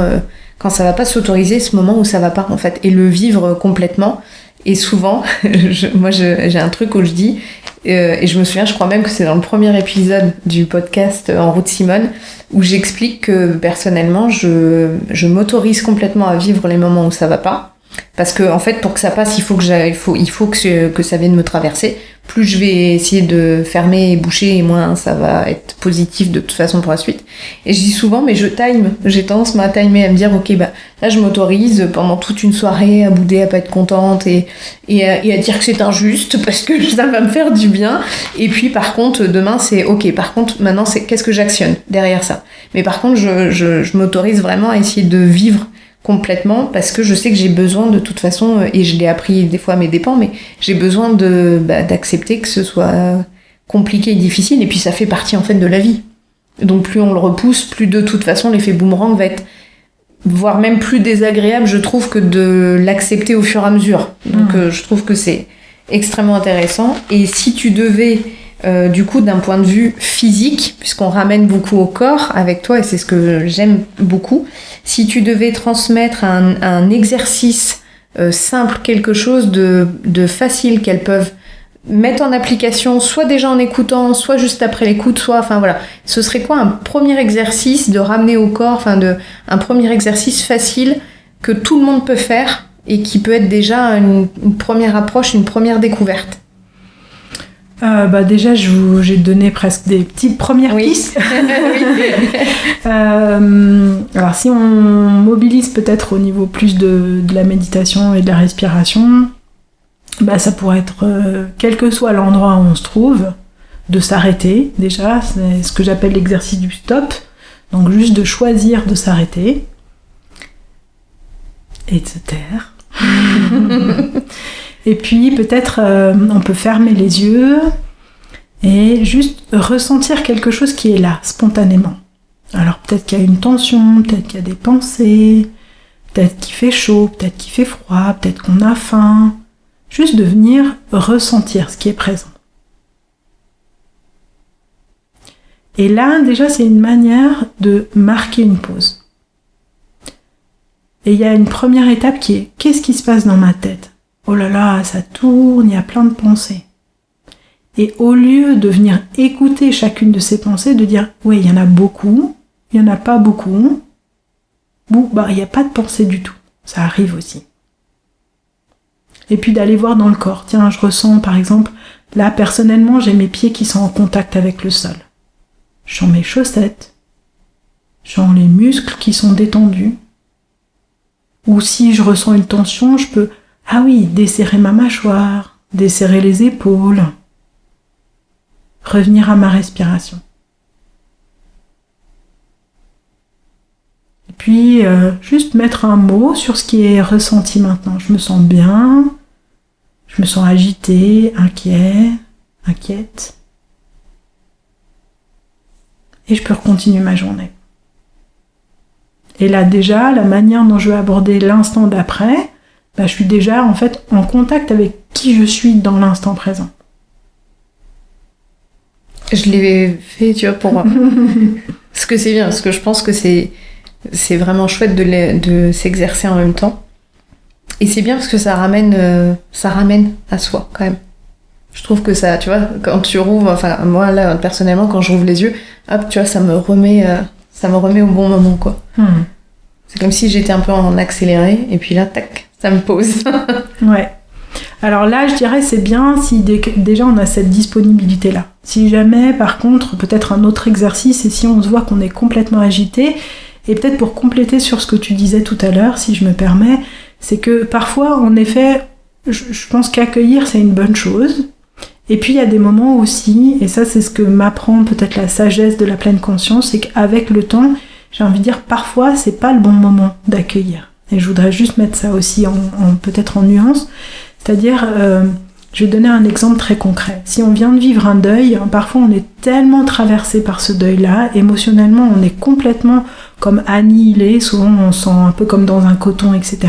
quand ça va pas, s'autoriser ce moment où ça va pas en fait et le vivre complètement. Et souvent j'ai un truc où je dis et je me souviens, je crois même que c'est dans le premier épisode du podcast En route Simone où j'explique que personnellement je m'autorise complètement à vivre les moments où ça va pas. Parce que en fait, pour que ça passe, il faut que ça vienne me traverser. Plus je vais essayer de fermer et boucher, et moins ça va être positif de toute façon pour la suite. Et je dis souvent, mais j'ai tendance à timer, à me dire, ok, là je m'autorise pendant toute une soirée à bouder, à pas être contente et à dire que c'est injuste parce que ça va me faire du bien. Et puis par contre, demain c'est ok. Par contre, maintenant c'est qu'est-ce que j'actionne derrière ça. Mais par contre, je m'autorise vraiment à essayer de vivre complètement parce que je sais que j'ai besoin de toute façon, et je l'ai appris des fois à mes dépens, mais j'ai besoin d'accepter que ce soit compliqué et difficile, et puis ça fait partie en fait de la vie. Donc plus on le repousse, plus de toute façon l'effet boomerang va être, voire même plus désagréable, je trouve, que de l'accepter au fur et à mesure. Donc je trouve que c'est extrêmement intéressant. Et si tu devais du coup, d'un point de vue physique, puisqu'on ramène beaucoup au corps avec toi, et c'est ce que j'aime beaucoup, si tu devais transmettre un exercice simple, quelque chose de facile qu'elles peuvent mettre en application, soit déjà en écoutant, soit juste après l'écoute, ce serait quoi un premier exercice de ramener au corps, un premier exercice facile que tout le monde peut faire et qui peut être déjà une première approche, une première découverte? Déjà, j'ai donné presque des petites premières pistes. Alors, si on mobilise peut-être au niveau plus de la méditation et de la respiration, ça pourrait être, quel que soit l'endroit où on se trouve, de s'arrêter, déjà. C'est ce que j'appelle l'exercice du stop. Donc, juste de choisir de s'arrêter et de se taire. Et puis peut-être on peut fermer les yeux et juste ressentir quelque chose qui est là, spontanément. Alors peut-être qu'il y a une tension, peut-être qu'il y a des pensées, peut-être qu'il fait chaud, peut-être qu'il fait froid, peut-être qu'on a faim. Juste de venir ressentir ce qui est présent. Et là, déjà, c'est une manière de marquer une pause. Et il y a une première étape qui est, qu'est-ce qui se passe dans ma tête ? Oh là là, ça tourne, il y a plein de pensées. Et au lieu de venir écouter chacune de ces pensées, de dire, oui, il y en a beaucoup, il n'y en a pas beaucoup, ou il n'y a pas de pensée du tout. Ça arrive aussi. Et puis d'aller voir dans le corps. Tiens, je ressens, par exemple, là, personnellement, j'ai mes pieds qui sont en contact avec le sol. Je sens mes chaussettes. Je sens les muscles qui sont détendus. Ou si je ressens une tension, je peux, desserrer ma mâchoire, desserrer les épaules. revenir à ma respiration. Et puis, juste mettre un mot sur ce qui est ressenti maintenant. Je me sens bien, je me sens agitée, inquiète. Et je peux continuer ma journée. Et là déjà, la manière dont je vais aborder l'instant d'après, je suis déjà en fait en contact avec qui je suis dans l'instant présent. Je l'ai fait, tu vois, pour parce que c'est bien, parce que je pense que c'est vraiment chouette de s'exercer en même temps. Et c'est bien parce que ça ramène à soi quand même. Je trouve que ça, tu vois, quand tu rouvres, enfin moi là personnellement quand je rouvre les yeux, hop, tu vois, ça me remet au bon moment quoi. C'est comme si j'étais un peu en accéléré et puis là tac, ça me pose. Ouais. Alors là, je dirais c'est bien si déjà on a cette disponibilité là. Si jamais par contre, peut-être un autre exercice et si on se voit qu'on est complètement agité, et peut-être pour compléter sur ce que tu disais tout à l'heure, si je me permets, c'est que parfois en effet, je pense qu'accueillir c'est une bonne chose. Et puis il y a des moments aussi, et ça c'est ce que m'apprend peut-être la sagesse de la pleine conscience, c'est qu'avec le temps, j'ai envie de dire parfois c'est pas le bon moment d'accueillir. Et je voudrais juste mettre ça aussi peut-être en nuance, c'est-à-dire, je vais donner un exemple très concret. Si on vient de vivre un deuil, parfois on est tellement traversé par ce deuil-là, émotionnellement on est complètement comme annihilé, souvent on se sent un peu comme dans un coton, etc.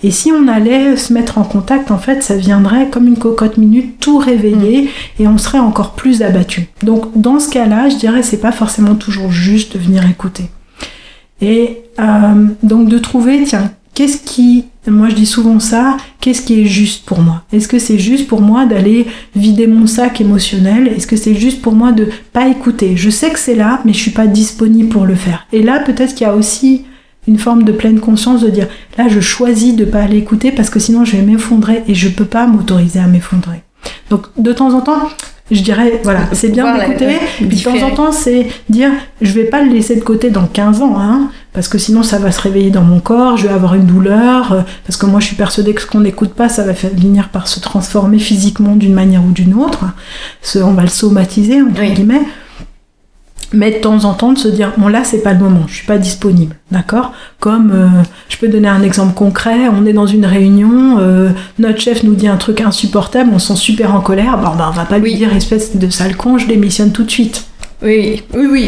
Et si on allait se mettre en contact, en fait, ça viendrait comme une cocotte minute, tout réveiller, et on serait encore plus abattu. Donc, dans ce cas-là, je dirais, c'est pas forcément toujours juste de venir écouter. Et donc, de trouver, tiens, moi je dis souvent ça, qu'est-ce qui est juste pour moi ? Est-ce que c'est juste pour moi d'aller vider mon sac émotionnel ? Est-ce que c'est juste pour moi de pas écouter ? Je sais que c'est là, mais je suis pas disponible pour le faire. Et là, peut-être qu'il y a aussi une forme de pleine conscience de dire là je choisis de pas aller écouter parce que sinon je vais m'effondrer et je peux pas m'autoriser à m'effondrer. Donc de temps en temps je dirais voilà, c'est bien d'écouter, puis de temps en temps c'est dire je vais pas le laisser de côté dans 15 ans parce que sinon ça va se réveiller dans mon corps, je vais avoir une douleur, parce que moi je suis persuadée que ce qu'on n'écoute pas ça va finir par se transformer physiquement d'une manière ou d'une autre, on va le somatiser entre guillemets. Mais de temps en temps de se dire bon là c'est pas le moment, je suis pas disponible, d'accord ? Comme je peux donner un exemple concret, on est dans une réunion, notre chef nous dit un truc insupportable, on se sent super en colère, on va pas lui dire espèce de sale con, je démissionne tout de suite. Oui,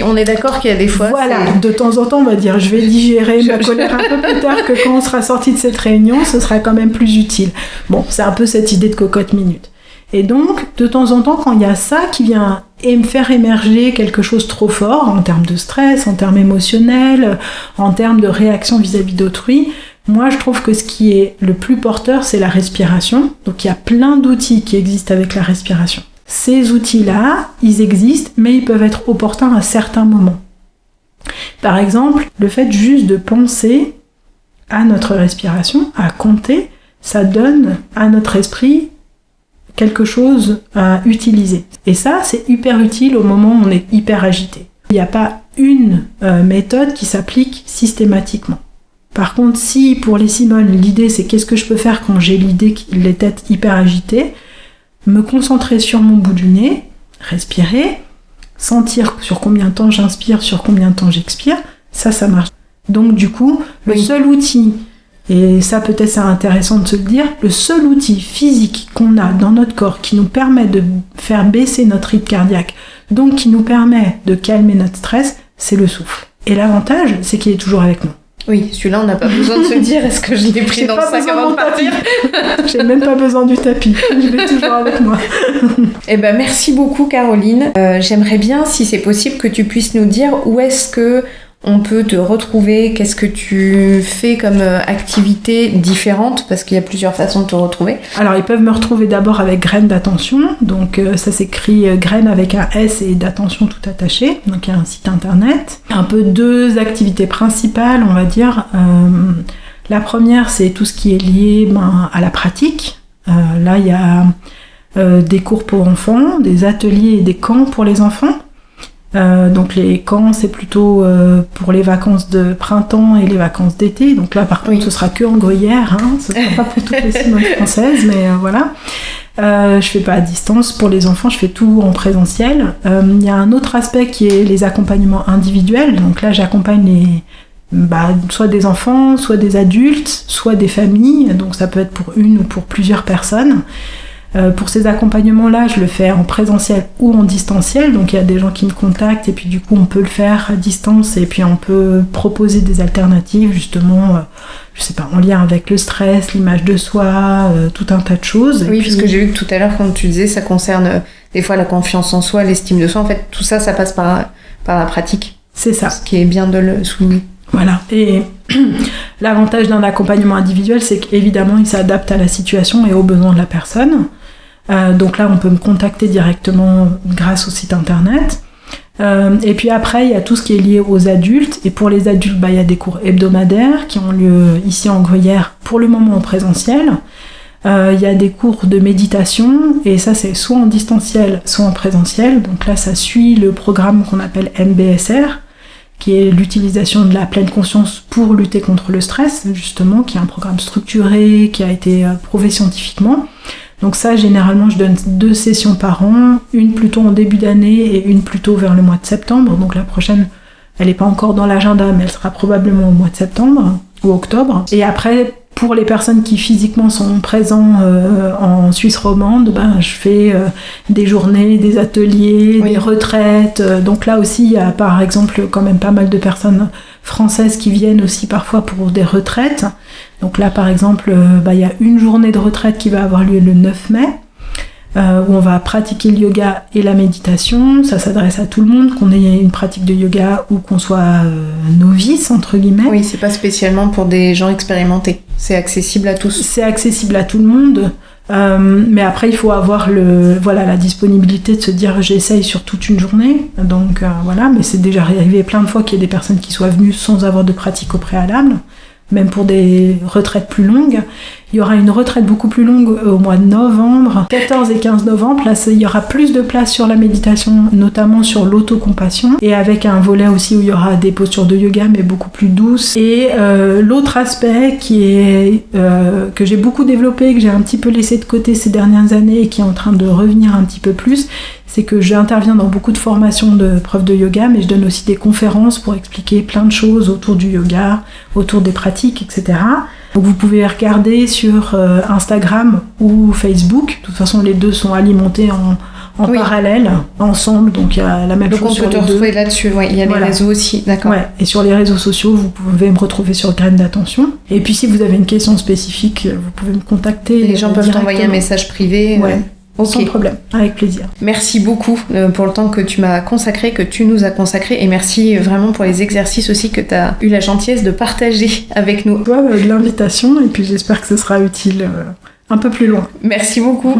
on est d'accord qu'il y a des fois. Voilà, de temps en temps on va dire je vais digérer ma colère un peu plus tard que quand on sera sorti de cette réunion, ce sera quand même plus utile. Bon, c'est un peu cette idée de cocotte minute. Et donc, de temps en temps, quand il y a ça qui vient me faire émerger quelque chose trop fort, en termes de stress, en termes émotionnels, en termes de réaction vis-à-vis d'autrui, moi je trouve que ce qui est le plus porteur, c'est la respiration. Donc il y a plein d'outils qui existent avec la respiration. Ces outils-là, ils existent, mais ils peuvent être opportuns à certains moments. Par exemple, le fait juste de penser à notre respiration, à compter, ça donne à notre esprit quelque chose à utiliser. Et ça, c'est hyper utile au moment où on est hyper agité. Il n'y a pas une méthode qui s'applique systématiquement. Par contre, si pour les Simone, l'idée c'est qu'est-ce que je peux faire quand j'ai les têtes hyper agitées, me concentrer sur mon bout du nez, respirer, sentir sur combien de temps j'inspire, sur combien de temps j'expire, ça marche. Donc du coup, le seul outil, et ça peut-être c'est intéressant de se le dire, le seul outil physique qu'on a dans notre corps qui nous permet de faire baisser notre rythme cardiaque, donc qui nous permet de calmer notre stress, c'est le souffle. Et l'avantage, c'est qu'il est toujours avec nous. Oui, celui-là on n'a pas besoin de se dire est-ce que je l'ai pris dans le sac avant de partir. J'ai même pas besoin du tapis, je l'ai toujours avec moi. Eh ben merci beaucoup Caroline. J'aimerais bien, si c'est possible, que tu puisses nous dire où est-ce que on peut te retrouver, qu'est-ce que tu fais comme activité différente, parce qu'il y a plusieurs façons de te retrouver. Alors ils peuvent me retrouver d'abord avec Graines d'attention, donc ça s'écrit Graines avec un S et d'attention tout attaché, donc il y a un site internet. Un peu deux activités principales, on va dire. La première c'est tout ce qui est lié à la pratique. Là il y a des cours pour enfants, des ateliers et des camps pour les enfants. Donc les camps, c'est plutôt pour les vacances de printemps et les vacances d'été. Donc là, par contre, ce sera que en gruyère, hein. Ce sera pas pour toutes les semaines françaises, mais voilà. Je fais pas à distance. Pour les enfants, je fais tout en présentiel. Il y a un autre aspect qui est les accompagnements individuels. Donc là, j'accompagne soit des enfants, soit des adultes, soit des familles. Donc ça peut être pour une ou pour plusieurs personnes. Pour ces accompagnements-là, je le fais en présentiel ou en distanciel. Donc il y a des gens qui me contactent et puis du coup on peut le faire à distance et puis on peut proposer des alternatives justement, je sais pas, en lien avec le stress, l'image de soi, tout un tas de choses. Oui, parce que j'ai vu que tout à l'heure quand tu disais ça concerne des fois la confiance en soi, l'estime de soi. En fait, tout ça, ça passe par la pratique. C'est ça. Ce qui est bien de le souligner. Voilà. Et l'avantage d'un accompagnement individuel, c'est qu'évidemment il s'adapte à la situation et aux besoins de la personne. Donc là, on peut me contacter directement grâce au site internet. Et puis après, il y a tout ce qui est lié aux adultes. Et pour les adultes, il y a des cours hebdomadaires qui ont lieu ici en Gruyère, pour le moment en présentiel. Il y a des cours de méditation, et ça c'est soit en distanciel, soit en présentiel. Donc là, ça suit le programme qu'on appelle MBSR, qui est l'utilisation de la pleine conscience pour lutter contre le stress, justement, qui est un programme structuré, qui a été prouvé scientifiquement. Donc ça, généralement, je donne 2 sessions par an, une plutôt en début d'année et une plutôt vers le mois de septembre. Donc la prochaine, elle n'est pas encore dans l'agenda, mais elle sera probablement au mois de septembre ou octobre. Et après, pour les personnes qui physiquement sont présents en Suisse romande, je fais des journées, des ateliers, des retraites. Donc là aussi, il y a par exemple quand même pas mal de personnes françaises qui viennent aussi parfois pour des retraites. Donc là, par exemple, il y a une journée de retraite qui va avoir lieu le 9 mai, où on va pratiquer le yoga et la méditation. Ça s'adresse à tout le monde, qu'on ait une pratique de yoga ou qu'on soit novice, entre guillemets. Oui, c'est pas spécialement pour des gens expérimentés. C'est accessible à tous. C'est accessible à tout le monde. Mais après, il faut avoir la disponibilité de se dire j'essaye sur toute une journée. Donc voilà, mais c'est déjà arrivé plein de fois qu'il y ait des personnes qui soient venues sans avoir de pratique au préalable, même pour des retraites plus longues. Il y aura une retraite beaucoup plus longue au mois de novembre, 14 et 15 novembre. Là, il y aura plus de place sur la méditation, notamment sur l'autocompassion, et avec un volet aussi où il y aura des postures de yoga, mais beaucoup plus douces. Et l'autre aspect qui est que j'ai beaucoup développé, que j'ai un petit peu laissé de côté ces dernières années et qui est en train de revenir un petit peu plus, c'est que j'interviens dans beaucoup de formations de profs de yoga, mais je donne aussi des conférences pour expliquer plein de choses autour du yoga, autour des pratiques, etc. Donc vous pouvez regarder sur Instagram ou Facebook. De toute façon, les deux sont alimentés en parallèle, ensemble, donc il y a la même chose sur les deux. Donc on peut te retrouver là-dessus, il y a les réseaux aussi, d'accord. Ouais, et sur les réseaux sociaux, vous pouvez me retrouver sur Graines d'Attention. Et puis si vous avez une question spécifique, vous pouvez me contacter. Les gens peuvent t'envoyer un message privé. Ouais. Sans problème, avec plaisir. Merci beaucoup pour le temps que tu m'as consacré, que tu nous as consacré, et merci vraiment pour les exercices aussi que tu as eu la gentillesse de partager avec nous. De l'invitation, et puis j'espère que ce sera utile un peu plus loin. Merci beaucoup.